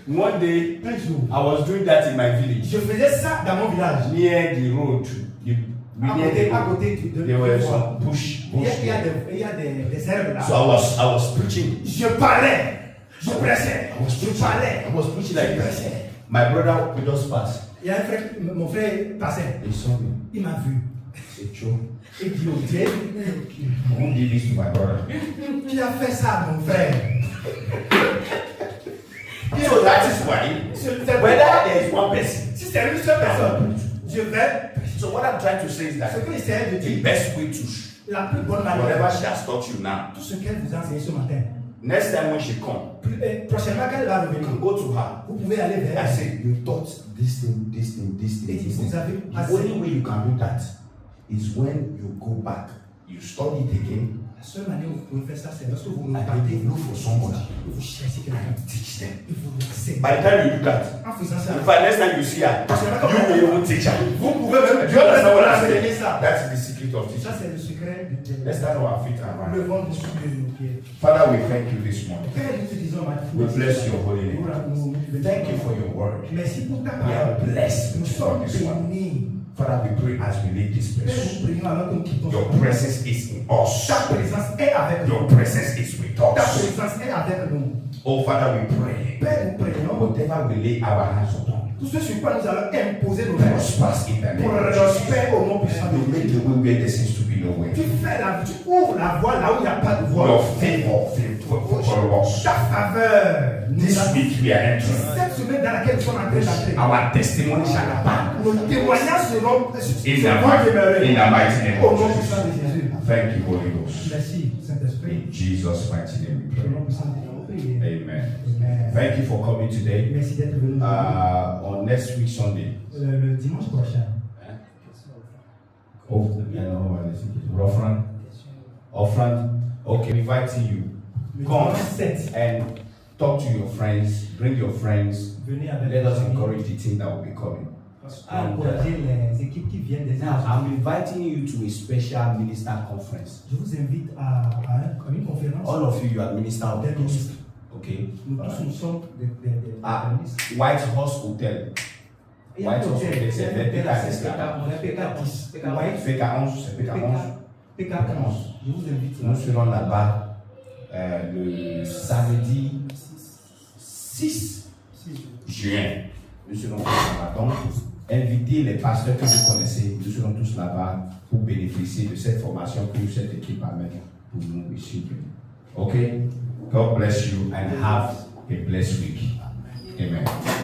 S6: One day,
S2: Un jour,
S6: I was doing that in my village.
S2: je faisais ça dans mon village.
S6: Near the road.
S2: À côté de
S6: There were some bush.
S2: il y a des herbes là.
S6: So I was preaching.
S2: Je parlais. Je pressais. Je parlais.
S6: I was preaching like
S2: Je
S6: that.
S2: pressais.
S6: My brother would just pass.
S2: Il y a un frère, mon frère passait.
S6: He saw me.
S2: Il m'a vu.
S6: He said, Joe,
S2: Il dit, oh Dieu,
S6: who did this to my brother?
S2: qui a fait ça, mon frère?
S6: So that is why, whether there is one person,
S2: Si c'est une seule personne, je vais.
S6: so what I'm trying to say is that
S2: Ce que j'essaie de
S6: the
S2: dire,
S6: best way to,
S2: la plus bonne manière,
S6: whatever she has taught you now,
S2: tout ce qu'elle vous a enseigné ce matin,
S6: next time when she come,
S2: prochainement quand elle va
S6: you
S2: revenir,
S6: can go to her.
S2: vous pouvez aller vers
S6: I
S2: elle.
S6: say, you taught this thing.
S2: Et vous avez
S6: The only way you can do that is when you go back, you study it again,
S2: La seule manière où vous pouvez faire ça, c'est lorsque vous
S6: and then
S2: partez,
S6: you look for somebody
S2: vous cherchez quelqu'un,
S6: and teach them.
S2: et vous l'enseignez.
S6: By the time you do that,
S2: En faisant ça,
S6: in fact, next time you see her, you will even teach her.
S2: vous pouvez même
S6: Do you understand what I'm
S2: enseigner
S6: saying?
S2: ça.
S6: That's the secret of
S2: Ça,
S6: teaching.
S2: c'est le secret de
S6: Let's stand on our feet and
S2: le
S6: run.
S2: vent de nos pieds.
S6: Father, we thank you this morning.
S2: Père, nous te disons,
S6: We bless your holy name.
S2: name.
S6: Thank you for your word.
S2: Merci pour ta
S6: We are
S2: parole.
S6: blessed
S2: Nous
S6: to
S2: sommes
S6: this one.
S2: bénis.
S6: Father, we pray as we leave this
S2: Père,
S6: place.
S2: nous prions alors que nous quittons
S6: Your
S2: ce monde.
S6: presence is in us.
S2: Ta présence est avec nous.
S6: Your presence is with
S2: Ta
S6: us.
S2: présence est avec nous.
S6: Oh, Father, we pray.
S2: Père, nous prions.
S6: Whatever we lay our hands upon,
S2: Tout ce sur quoi nous allons imposer nos mains.
S6: prosper in the
S2: Pour
S6: name
S2: le
S6: of Jesus.
S2: respect au nom puissant de
S6: You make
S2: Dieu.
S6: the way where there seems to be no way.
S2: Tu ouvres la voie là où il n'y a pas de voie.
S6: Your favor for us.
S2: Ta faveur.
S6: This week we are entering.
S2: Cette semaine dans laquelle nous sommes en train d'entrer.
S6: Our testimony shall abound.
S2: Nos témoignages seront
S6: In the mighty name
S2: au
S6: of
S2: nom puissant de
S6: Jesus.
S2: Jésus.
S6: Thank you, Holy Ghost.
S2: Merci, Saint-Esprit.
S6: In Jesus' mighty name we
S2: Au nom
S6: pray.
S2: puissant de Jésus.
S7: prier.
S6: Amen.
S7: Amen.
S6: Thank you for coming today.
S7: Merci d'être venu
S6: On next week Sunday.
S7: le dimanche prochain.
S6: Oh, offrand. Okay, I'm inviting you.
S7: Le
S6: Come
S7: dimanche 7.
S6: and talk to your friends. Bring your friends.
S7: Venez avec
S6: Let us
S7: vos amis.
S6: encourage the team that will be coming.
S7: Encourager les équipes qui viennent des
S6: Now, I'm inviting you to a special minister conference.
S7: Je vous invite à une conférence.
S6: All of you, you are minister of the
S7: Des
S6: gospel.
S7: ministres.
S6: Okay?
S7: Nous tous nous sommes des ministres.
S6: White Horse Hotel.
S7: Il y a un
S6: White Horse
S7: hôtel,
S6: Hotel, c'est
S7: PK10,
S6: PK10.
S7: White
S6: PK11, c'est PK11.
S7: PK11. Je vous invite là.
S6: Nous serons là-bas le samedi 6 juin. Nous serons tous là-bas. Donc, invitez les pasteurs que vous connaissez. Nous serons tous là-bas pour bénéficier de cette formation que cette équipe amène pour nous ici. Ok? God bless you and have a blessed week. Amen.